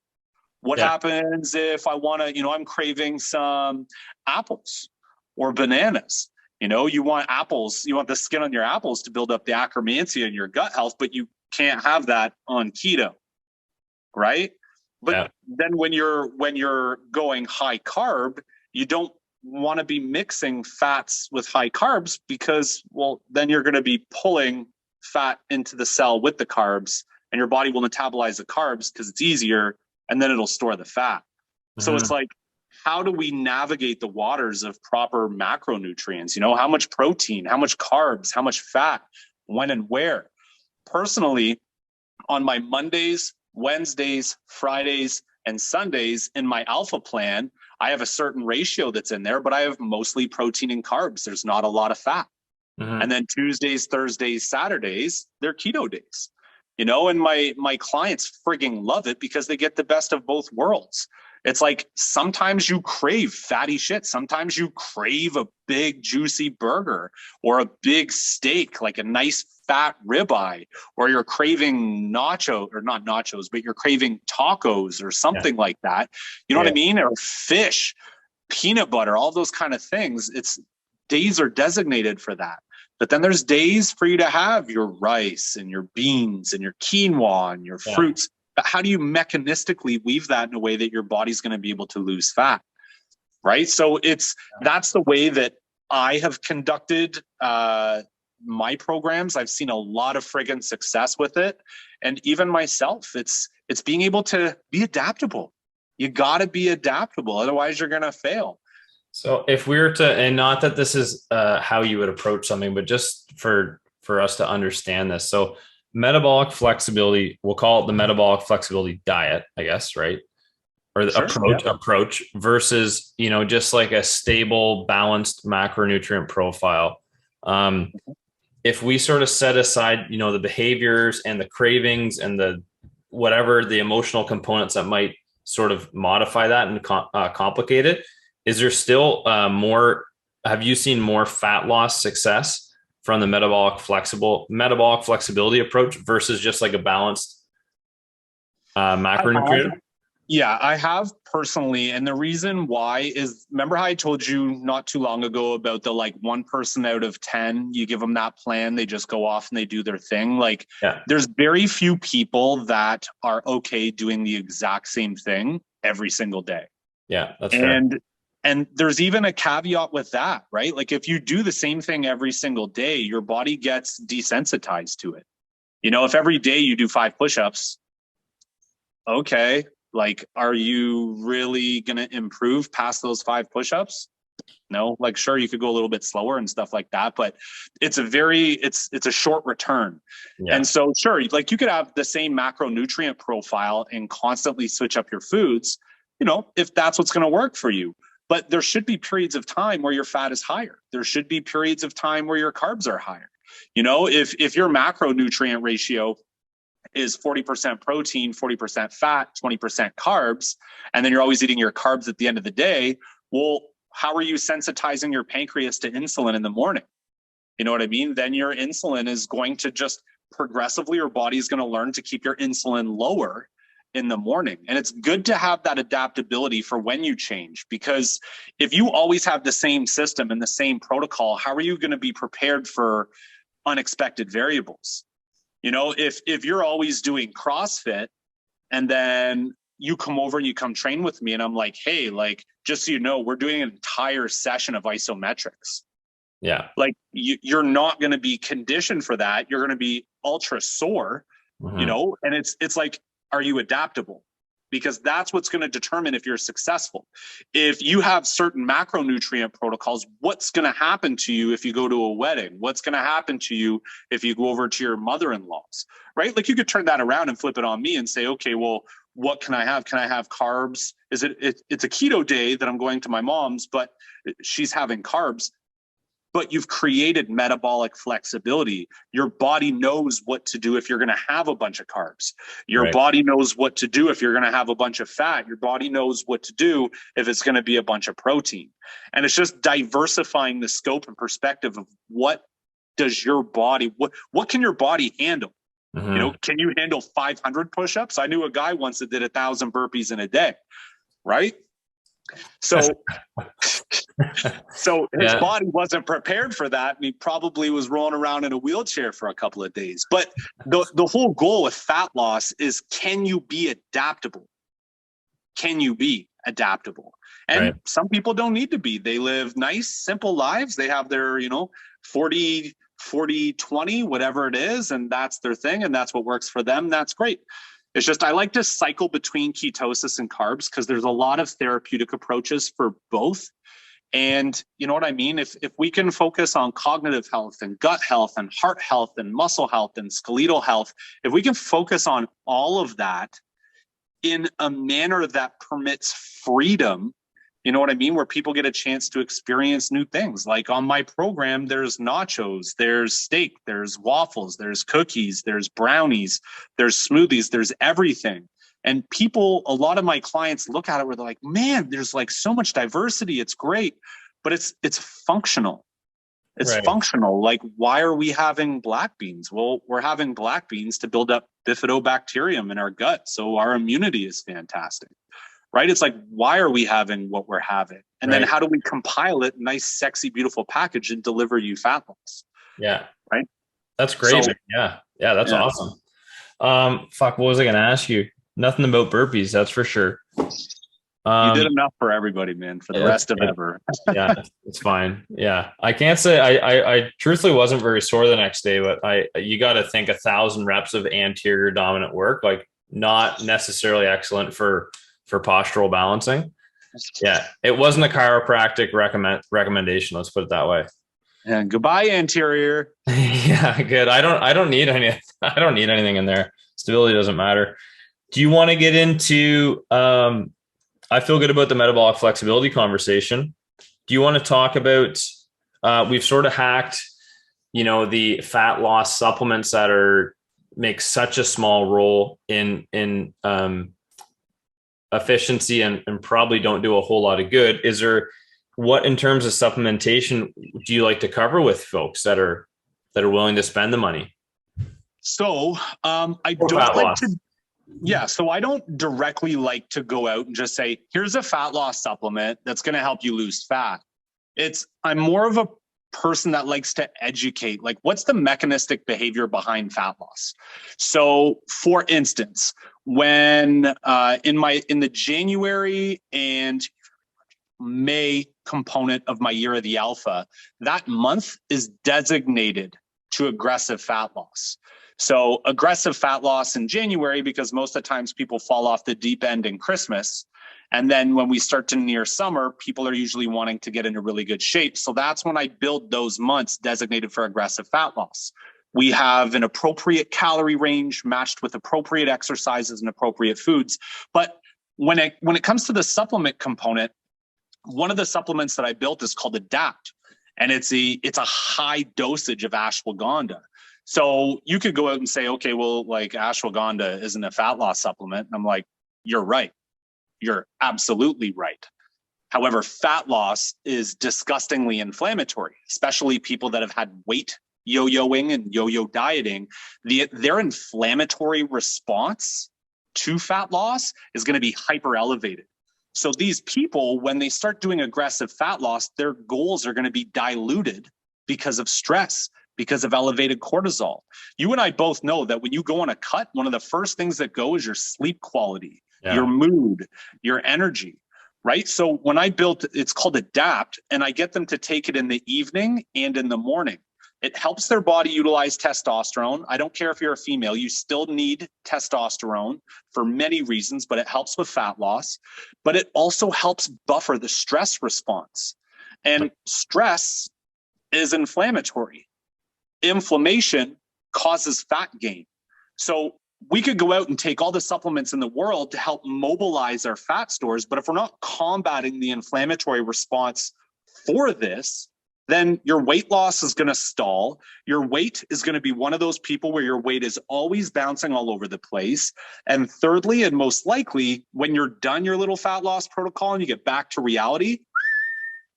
What happens if I want to, I'm craving some apples or bananas? You want apples, you want the skin on your apples to build up the akkermansia in your gut health, but you can't have that on keto, right? But then when you're going high carb, you don't want to be mixing fats with high carbs because, well, then you're going to be pulling fat into the cell with the carbs, and your body will metabolize the carbs because it's easier, and then it'll store the fat. So it's like, how do we navigate the waters of proper macronutrients? How much protein, how much carbs, how much fat, when and where? Personally, on my Mondays, Wednesdays, Fridays, and Sundays in my alpha plan, I have a certain ratio that's in there, but I have mostly protein and carbs. There's not a lot of fat. And then Tuesdays, Thursdays, Saturdays, they're keto days. And my clients frigging love it because they get the best of both worlds. It's like sometimes you crave fatty shit. Sometimes you crave a big juicy burger or a big steak, like a nice fat ribeye, or you're craving not nachos, but you're craving tacos or something like that. You know what I mean? Or fish, peanut butter, all those kind of things. It's days are designated for that. But then there's days for you to have your rice and your beans and your quinoa and your fruits. But how do you mechanistically weave that in a way that your body's going to be able to lose fat? Right. So that's the way that I have conducted my programs. I've seen a lot of friggin' success with it. And even myself, it's being able to be adaptable. You got to be adaptable. Otherwise you're going to fail. So if we were to, and not that this is how you would approach something, but just for us to understand this. So metabolic flexibility, we'll call it the metabolic flexibility diet, I guess, right? Or the approach versus, just like a stable, balanced macronutrient profile. If we sort of set aside, the behaviors and the cravings and the whatever the emotional components that might sort of modify that and complicate it, is there still have you seen more fat loss success from the metabolic flexibility approach versus just like a balanced macronutrient? Yeah, I have personally. And the reason why is, remember how I told you not too long ago about the one person out of 10, you give them that plan, they just go off and they do their thing. There's very few people that are okay doing the exact same thing every single day. Yeah, that's fair. And there's even a caveat with that, right? Like if you do the same thing every single day, your body gets desensitized to it. If every day you do 5 push-ups, okay, are you really going to improve past those 5 push-ups? No, sure, you could go a little bit slower and stuff like that, but it's a short return. Yeah. And so sure, you could have the same macronutrient profile and constantly switch up your foods, if that's what's going to work for you. But there should be periods of time where your fat is higher. There should be periods of time where your carbs are higher. If your macronutrient ratio is 40% protein, 40% fat, 20% carbs, and then you're always eating your carbs at the end of the day, well, how are you sensitizing your pancreas to insulin in the morning? You know what I mean? Then your insulin is going to just progressively, your body's going to learn to keep your insulin lower in the morning. And it's good to have that adaptability for when you change, because if you always have the same system and the same protocol, how are you going to be prepared for unexpected variables? If you're always doing CrossFit and then you come over and you come train with me and I'm like, hey, just so you know, we're doing an entire session of isometrics. Yeah. You're not going to be conditioned for that. You're going to be ultra sore, and it's like, are you adaptable? Because that's what's going to determine if you're successful. If you have certain macronutrient protocols, what's going to happen to you if you go to a wedding? What's going to happen to you if you go over to your mother-in-law's, right? You could turn that around and flip it on me and say, okay, well, what can I have? Can I have carbs? It's a keto day that I'm going to my mom's, but she's having carbs. but you've created metabolic flexibility. Your body knows what to do if you're going to have a bunch of carbs. Your body knows what to do if you're going to have a bunch of fat. Your body knows what to do if it's going to be a bunch of protein. And it's just diversifying the scope and perspective of what does your body, what can your body handle? Mm-hmm. You know, can you handle 500 push-ups? I knew a guy once that did 1,000 burpees in a day, right? So his body wasn't prepared for that, and he probably was rolling around in a wheelchair for a couple of days. But the whole goal with fat loss is, can you be adaptable? Can you be adaptable? And some people don't need to be. They live nice, simple lives. They have their, 40, 20, whatever it is, and that's their thing, and that's what works for them. That's great. It's just, I like to cycle between ketosis and carbs because there's a lot of therapeutic approaches for both. And you know what I mean? If we can focus on cognitive health and gut health and heart health and muscle health and skeletal health, if we can focus on all of that in a manner that permits freedom, you know what I mean? Where people get a chance to experience new things. Like on my program, there's nachos, there's steak, there's waffles, there's cookies, there's brownies, there's smoothies, there's everything. And people, a lot of my clients look at it where they're like, man, there's like so much diversity. It's great, but it's functional. It's functional. Like, why are we having black beans? Well, we're having black beans to build up bifidobacterium in our gut. So our immunity is fantastic. Right? It's like, why are we having what we're having? And then how do we compile it, nice, sexy, beautiful package, and deliver you fat loss? Yeah. Right. That's great. So, yeah. That's awesome. What was I going to ask you? Nothing about burpees. That's for sure. You did enough for everybody, man, for the rest of ever. Yeah, it's fine. Yeah. I can't say I truthfully wasn't very sore the next day, but you got to think 1,000 reps of anterior dominant work, like not necessarily excellent for postural balancing. Yeah. It wasn't a chiropractic recommendation. Let's put it that way. And goodbye, anterior. Yeah, good. I don't need anything in there. Stability doesn't matter. Do you want to get into, I feel good about the metabolic flexibility conversation. Do you want to talk about, we've sort of hacked, the fat loss supplements that make such a small role in efficiency and probably don't do a whole lot of good. Is there, what in terms of supplementation do you like to cover with folks that are willing to spend the money? So I don't directly like to go out and just say, here's a fat loss supplement that's going to help you lose fat. I'm more of a person that likes to educate, like, what's the mechanistic behavior behind fat loss? So for instance, when in the January and May component of my year of the alpha, that month is designated to aggressive fat loss. So aggressive fat loss in January, because most of the times people fall off the deep end in Christmas. And then when we start to near summer, people are usually wanting to get into really good shape. So that's when I build those months designated for aggressive fat loss. We have an appropriate calorie range matched with appropriate exercises and appropriate foods. But when it comes to the supplement component, one of the supplements that I built is called Adapt. And it's a high dosage of ashwagandha. So you could go out and say, okay, well, like ashwagandha isn't a fat loss supplement. And I'm like, you're right. You're absolutely right. However, fat loss is disgustingly inflammatory, especially people that have had weight yo-yoing and yo-yo dieting. Their inflammatory response to fat loss is going to be hyper elevated. So these people, when they start doing aggressive fat loss, their goals are going to be diluted because of stress, because of elevated cortisol. You and I both know that when you go on a cut, one of the first things that go is your sleep quality, your mood, your energy, right? So when I built, it's called Adapt, and I get them to take it in the evening and in the morning. It helps their body utilize testosterone. I don't care if you're a female, you still need testosterone for many reasons, but it helps with fat loss. But it also helps buffer the stress response. And stress is inflammatory. Inflammation causes fat gain. So we could go out and take all the supplements in the world to help mobilize our fat stores, but if we're not combating the inflammatory response for this, then your weight loss is going to stall. Your weight is going to be one of those people where your weight is always bouncing all over the place. And thirdly, and most likely, when you're done your little fat loss protocol and you get back to reality,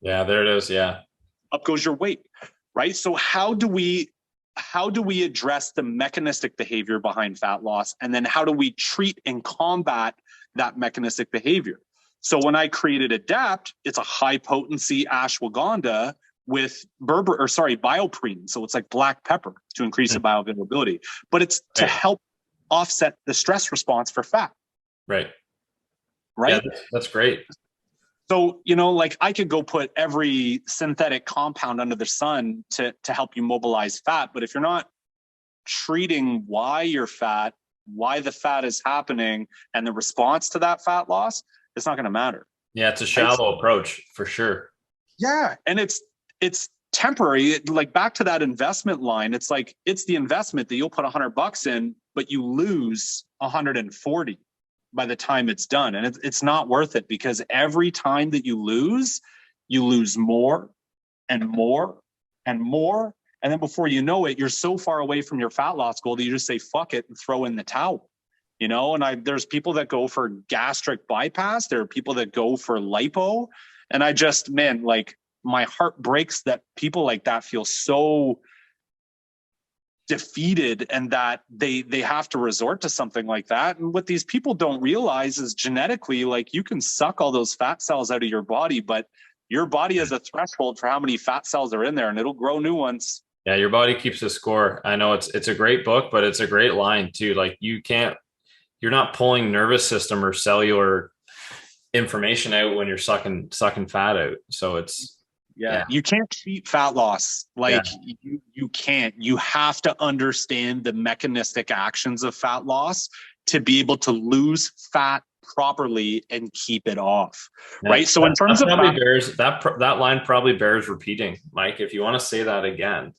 yeah, there it is. Yeah. up goes your weight, right? So how do we address the mechanistic behavior behind fat loss? And then how do we treat and combat that mechanistic behavior? So when I created Adapt, it's a high potency ashwagandha with bioprene. So it's like black pepper to increase the bioavailability, but it's to help offset the stress response for fat. Right. Right. Yeah, that's great. So, like I could go put every synthetic compound under the sun to help you mobilize fat. But if you're not treating why you're fat, why the fat is happening, and the response to that fat loss, it's not going to matter. Yeah, it's a shallow approach for sure. Yeah. And it's temporary. Like back to that investment line, it's like, it's the investment that you'll put $100 in, but you lose 140 by the time it's done. And it's not worth it, because every time that you lose more and more and more. And then before you know it, you're so far away from your fat loss goal that you just say, fuck it, and throw in the towel. And there's people that go for gastric bypass. There are people that go for lipo. And I just, man, like my heart breaks that people like that feel so defeated and that they have to resort to something like that. And what these people don't realize is genetically, like you can suck all those fat cells out of your body, but your body has a threshold for how many fat cells are in there, and it'll grow new ones. Yeah, your body keeps a score. I know it's a great book, but it's a great line too. Like you're not pulling nervous system or cellular information out when you're sucking fat out. So it's you can't cheat fat loss. Like you can't. You have to understand the mechanistic actions of fat loss to be able to lose fat properly and keep it off. Right. So in terms of that line probably bears repeating, Mike, if you want to say that again.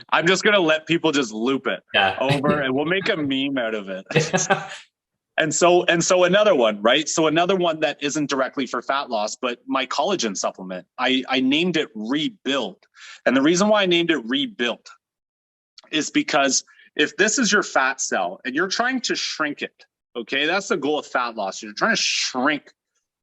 I'm just going to let people just loop it over and we'll make a meme out of it. And so another one, right? So another one that isn't directly for fat loss, but my collagen supplement, I named it Rebuild. And the reason why I named it Rebuild is because if this is your fat cell and you're trying to shrink it, okay, that's the goal of fat loss. You're trying to shrink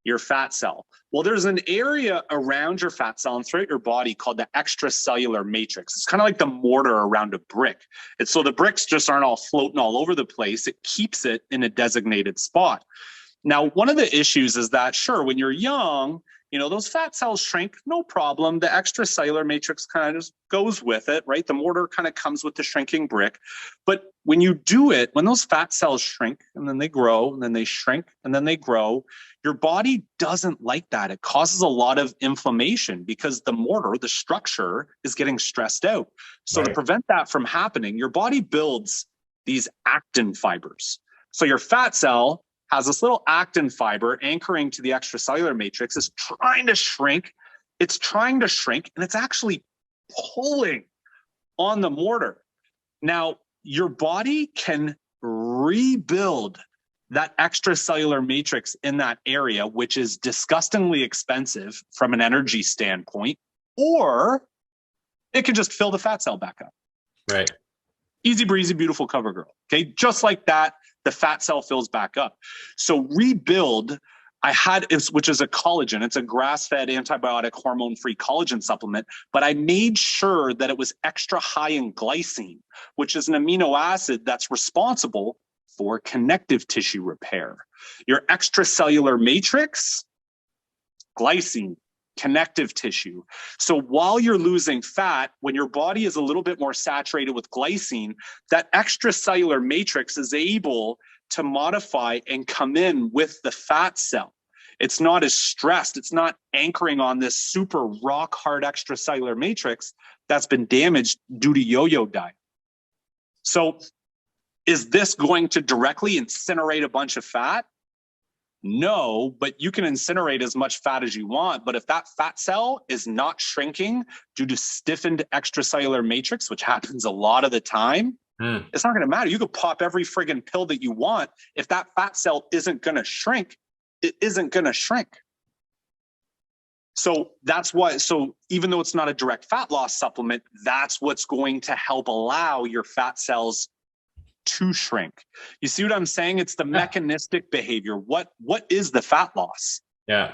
your fat cell. Well, there's an area around your fat cell and throughout your body called the extracellular matrix. It's kind of like the mortar around a brick. It's so the bricks just aren't all floating all over the place. It keeps it in a designated spot. Now, one of the issues is that, sure, when you're young, those fat cells shrink, no problem. The extracellular matrix kind of just goes with it, right? The mortar kind of comes with the shrinking brick. But when you do it, when those fat cells shrink and then they grow and then they shrink and then they grow, your body doesn't like that. It causes a lot of inflammation because the mortar, the structure, is getting stressed out. So to prevent that from happening, your body builds these actin fibers. So your fat cell has this little actin fiber anchoring to the extracellular matrix, is trying to shrink. It's trying to shrink, and it's actually pulling on the mortar. Now, your body can rebuild that extracellular matrix in that area, which is disgustingly expensive from an energy standpoint, or it can just fill the fat cell back up. Right. Easy breezy, beautiful cover girl. Okay. Just like that, the fat cell fills back up. So Rebuild, which is a collagen. It's a grass-fed, antibiotic, hormone-free collagen supplement, but I made sure that it was extra high in glycine, which is an amino acid that's responsible for connective tissue repair. Your extracellular matrix, glycine, connective tissue. So while you're losing fat, when your body is a little bit more saturated with glycine, that extracellular matrix is able to modify and come in with the fat cell. It's not as stressed. It's not anchoring on this super rock hard extracellular matrix that's been damaged due to yo-yo diet. So is this going to directly incinerate a bunch of fat? No, but you can incinerate as much fat as you want. But if that fat cell is not shrinking due to stiffened extracellular matrix, which happens a lot of the time, it's not going to matter. You could pop every friggin' pill that you want. If that fat cell isn't going to shrink, it isn't going to shrink. So that's what, so even though it's not a direct fat loss supplement, that's what's going to help allow your fat cells to shrink. You see what I'm saying? It's the mechanistic behavior. What is the fat loss? Yeah.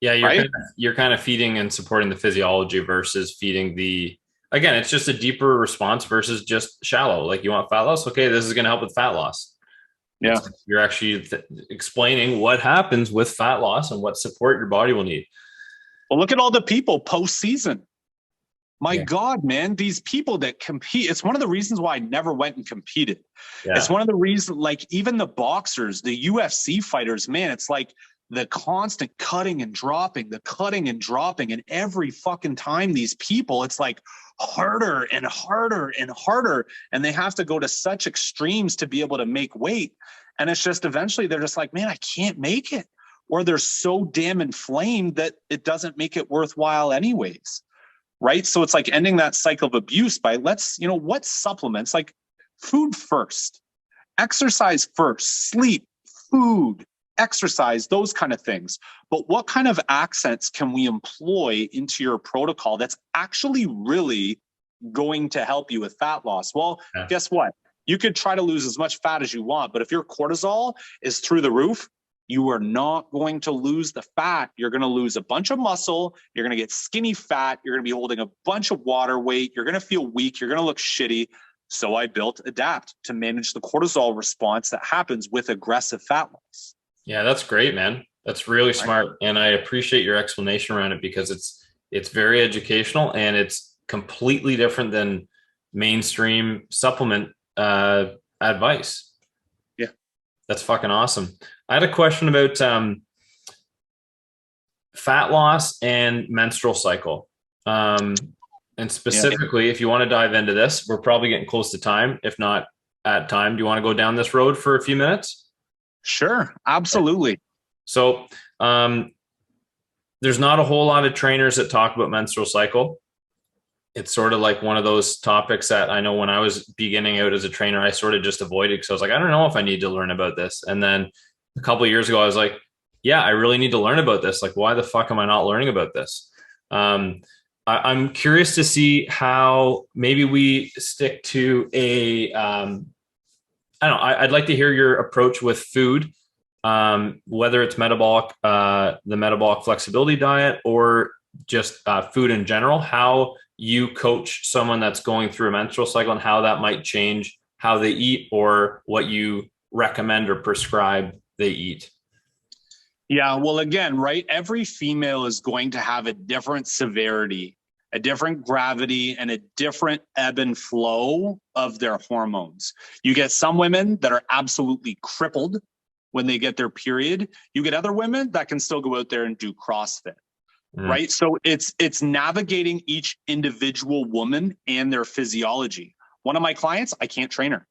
Yeah. You're kind of feeding and supporting the physiology versus feeding again, it's just a deeper response versus just shallow. Like, you want fat loss? Okay, this is going to help with fat loss. Yeah. You're actually explaining what happens with fat loss and what support your body will need. Well, look at all the people post-season. My God, man, these people that compete, it's one of the reasons why I never went and competed. Yeah. It's one of the reasons, like, even the boxers, the UFC fighters, man, it's like the constant cutting and dropping. And every fucking time these people, it's like harder and harder and harder. And they have to go to such extremes to be able to make weight. And it's just eventually they're just like, man, I can't make it. Or they're so damn inflamed that it doesn't make it worthwhile anyways. Right. So it's like ending that cycle of abuse by what supplements, like food first, exercise first, sleep, food, exercise, those kind of things. But what kind of accents can we employ into your protocol that's actually really going to help you with fat loss? Well, guess what? You could try to lose as much fat as you want, but if your cortisol is through the roof, you are not going to lose the fat. You're going to lose a bunch of muscle. You're going to get skinny fat. You're going to be holding a bunch of water weight. You're going to feel weak. You're going to look shitty. So I built Adapt to manage the cortisol response that happens with aggressive fat loss. Yeah, that's great, man. That's really smart. And I appreciate your explanation around it, because it's very educational and it's completely different than mainstream supplement advice. Yeah. That's fucking awesome. I had a question about fat loss and menstrual cycle. And specifically, if you want to dive into this, we're probably getting close to time. If not at time, do you want to go down this road for a few minutes? Sure, absolutely. So there's not a whole lot of trainers that talk about menstrual cycle. It's sort of like one of those topics that I know when I was beginning out as a trainer, I sort of just avoided, because I was like, I don't know if I need to learn about this. And then a couple of years ago, I was like, yeah, I really need to learn about this. Like, why the fuck am I not learning about this? I'm curious to see how maybe we stick to I don't know. I'd like to hear your approach with food, whether it's the metabolic flexibility diet, or just food in general, how you coach someone that's going through a menstrual cycle and how that might change how they eat, or what you recommend or prescribe they eat. Yeah, well, again, right, every female is going to have a different severity, a different gravity, and a different ebb and flow of their hormones. You get some women that are absolutely crippled when they get their period. You get other women that can still go out there and do CrossFit, right? So it's navigating each individual woman and their physiology. One of my clients, I can't train her.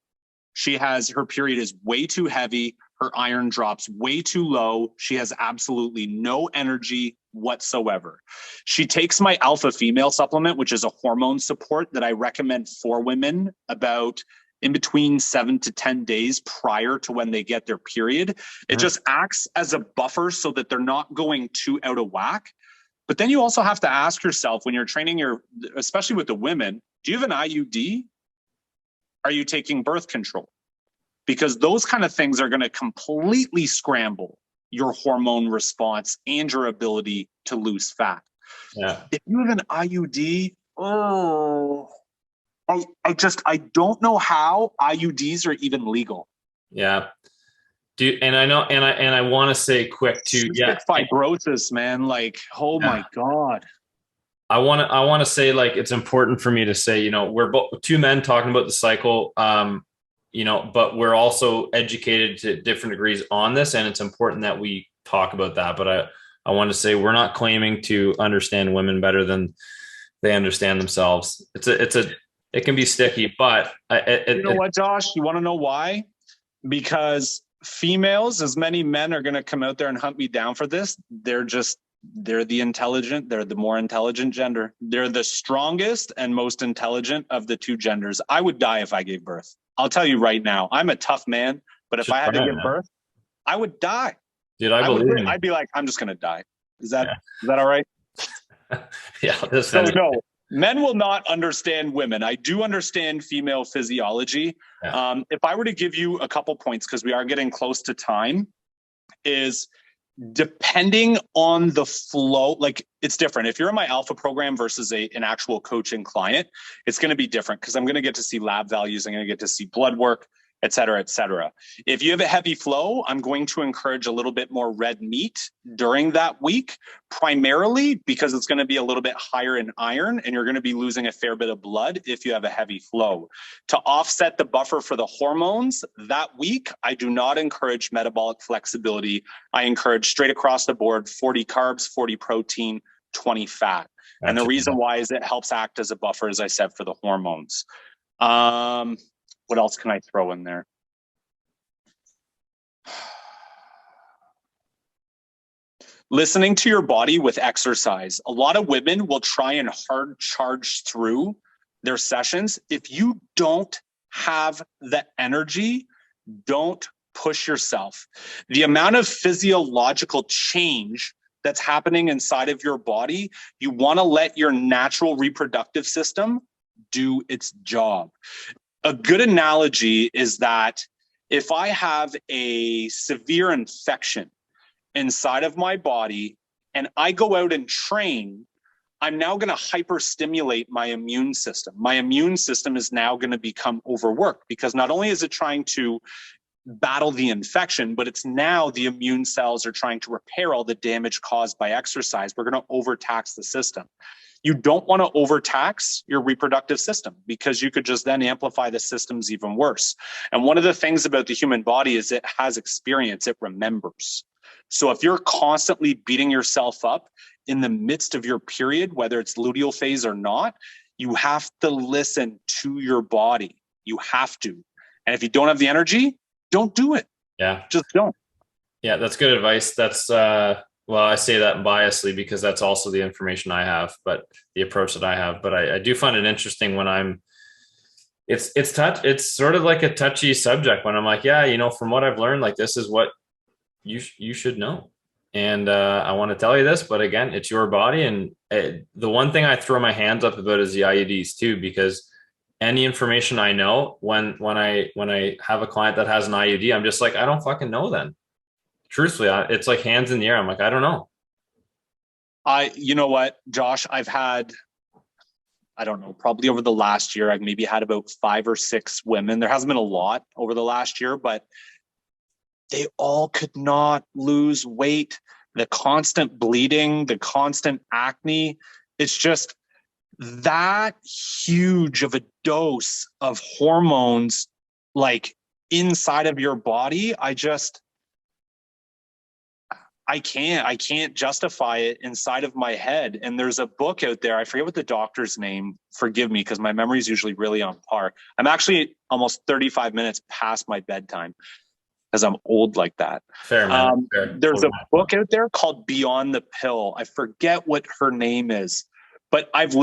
Her period is way too heavy. Her iron drops way too low. She has absolutely no energy whatsoever. She takes my alpha female supplement, which is a hormone support that I recommend for women about in between 7 to 10 days prior to when they get their period. It just acts as a buffer so that they're not going too out of whack. But then you also have to ask yourself, when you're training especially with the women, do you have an IUD? Are you taking birth control? Because those kind of things are going to completely scramble your hormone response and your ability to lose fat. Yeah. If you have an IUD, I don't know how IUDs are even legal. Yeah. And I know, and I want to say quick too. Cystic fibrosis, man. Like, my God. I want to say, like, it's important for me to say, we're both two men talking about the cycle, but we're also educated to different degrees on this. And it's important that we talk about that. But I want to say, we're not claiming to understand women better than they understand themselves. It can be sticky, but you know what, Josh, you want to know why? Because females, as many men are going to come out there and hunt me down for this, they're the more intelligent gender. They're the strongest and most intelligent of the two genders. I would die if I gave birth. I'll tell you right now, I'm a tough man, but if I had to give birth, I would die. Dude, I believe I'd be like, I'm just going to die. Is that all right? Yeah. So no, men will not understand women. I do understand female physiology. Yeah. If I were to give you a couple points, because we are getting close to time, is depending on the flow, like it's different. If you're in my alpha program versus an actual coaching client, it's going to be different because I'm going to get to see lab values. I'm going to get to see blood work, et cetera, et cetera. If you have a heavy flow, I'm going to encourage a little bit more red meat during that week, primarily because it's going to be a little bit higher in iron and you're going to be losing a fair bit of blood if you have a heavy flow. To offset the buffer for the hormones, that week, I do not encourage metabolic flexibility. I encourage straight across the board, 40 carbs, 40 protein, 20 fat. And the reason why is it helps act as a buffer, as I said, for the hormones. What else can I throw in there? Listening to your body with exercise. A lot of women will try and hard charge through their sessions. If you don't have the energy, don't push yourself. The amount of physiological change that's happening inside of your body, you want to let your natural reproductive system do its job. A good analogy is that if I have a severe infection inside of my body and I go out and train, I'm now going to hyperstimulate my immune system. My immune system is now going to become overworked because not only is it trying to battle the infection, but it's now the immune cells are trying to repair all the damage caused by exercise. We're going to overtax the system. You don't want to overtax your reproductive system because you could just then amplify the systems even worse. And one of the things about the human body is it has experience, it remembers. So if you're constantly beating yourself up in the midst of your period, whether it's luteal phase or not, you have to listen to your body. You have to. And if you don't have the energy, don't do it. Yeah. Just don't. Yeah, that's good advice. That's well, I say that biasly because that's also the information I have, but the approach that I have. But I do find it interesting when it's sort of like a touchy subject when I'm like, yeah, from what I've learned, like this is what you should know. And I want to tell you this, but again, it's your body. And the one thing I throw my hands up about is the IUDs too, because any information I know when I have a client that has an IUD, I'm just like, I don't fucking know then. Truthfully, it's like hands in the air. I'm like, I don't know. You know what, Josh, I've had, I don't know, probably over the last year, I've maybe had about 5 or 6 women. There hasn't been a lot over the last year, but they all could not lose weight. The constant bleeding, the constant acne, it's just that huge of a dose of hormones, like inside of your body. I can't justify it inside of my head. And there's a book out there. I forget what the doctor's name, forgive me, because my memory is usually really on par. I'm actually almost 35 minutes past my bedtime because I'm old like that. Fair, man. Fair. There's a book out there called Beyond the Pill. I forget what her name is, but I've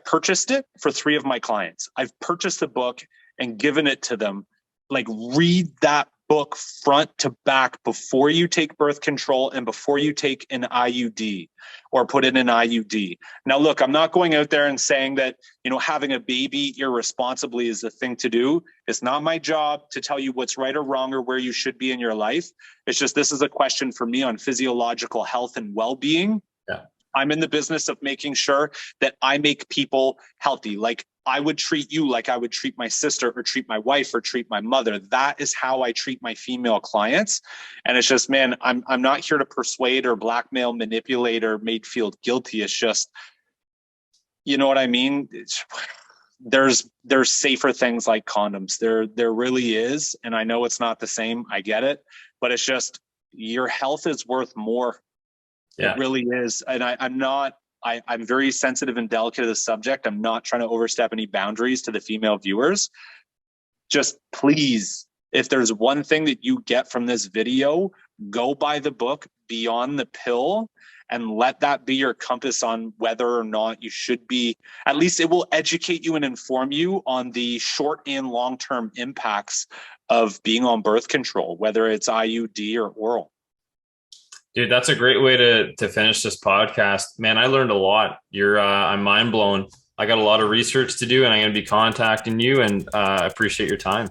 purchased it for 3 of my clients. I've purchased the book and given it to them. Like, read that book front to back before you take birth control and before you take an IUD or put in an IUD. Now, look, I'm not going out there and saying that, having a baby irresponsibly is the thing to do. It's not my job to tell you what's right or wrong or where you should be in your life. It's just, this is a question for me on physiological health and well-being. Yeah. I'm in the business of making sure that I make people healthy. Like, I would treat you like I would treat my sister or treat my wife or treat my mother. That is how I treat my female clients. And it's just, man, I'm not here to persuade or blackmail, manipulate, or make feel guilty. It's just, you know what I mean? There's safer things like condoms. There really is. And I know it's not the same. I get it. But it's just, your health is worth more. Yeah. It really is. And I'm very sensitive and delicate to the subject. I'm not trying to overstep any boundaries to the female viewers. Just please, if there's one thing that you get from this video, go buy the book Beyond the Pill and let that be your compass on whether or not you should be. At least it will educate you and inform you on the short and long-term impacts of being on birth control, whether it's IUD or oral. Dude, that's a great way to finish this podcast. Man, I learned a lot. I'm mind blown. I got a lot of research to do, and I'm going to be contacting you, and appreciate your time.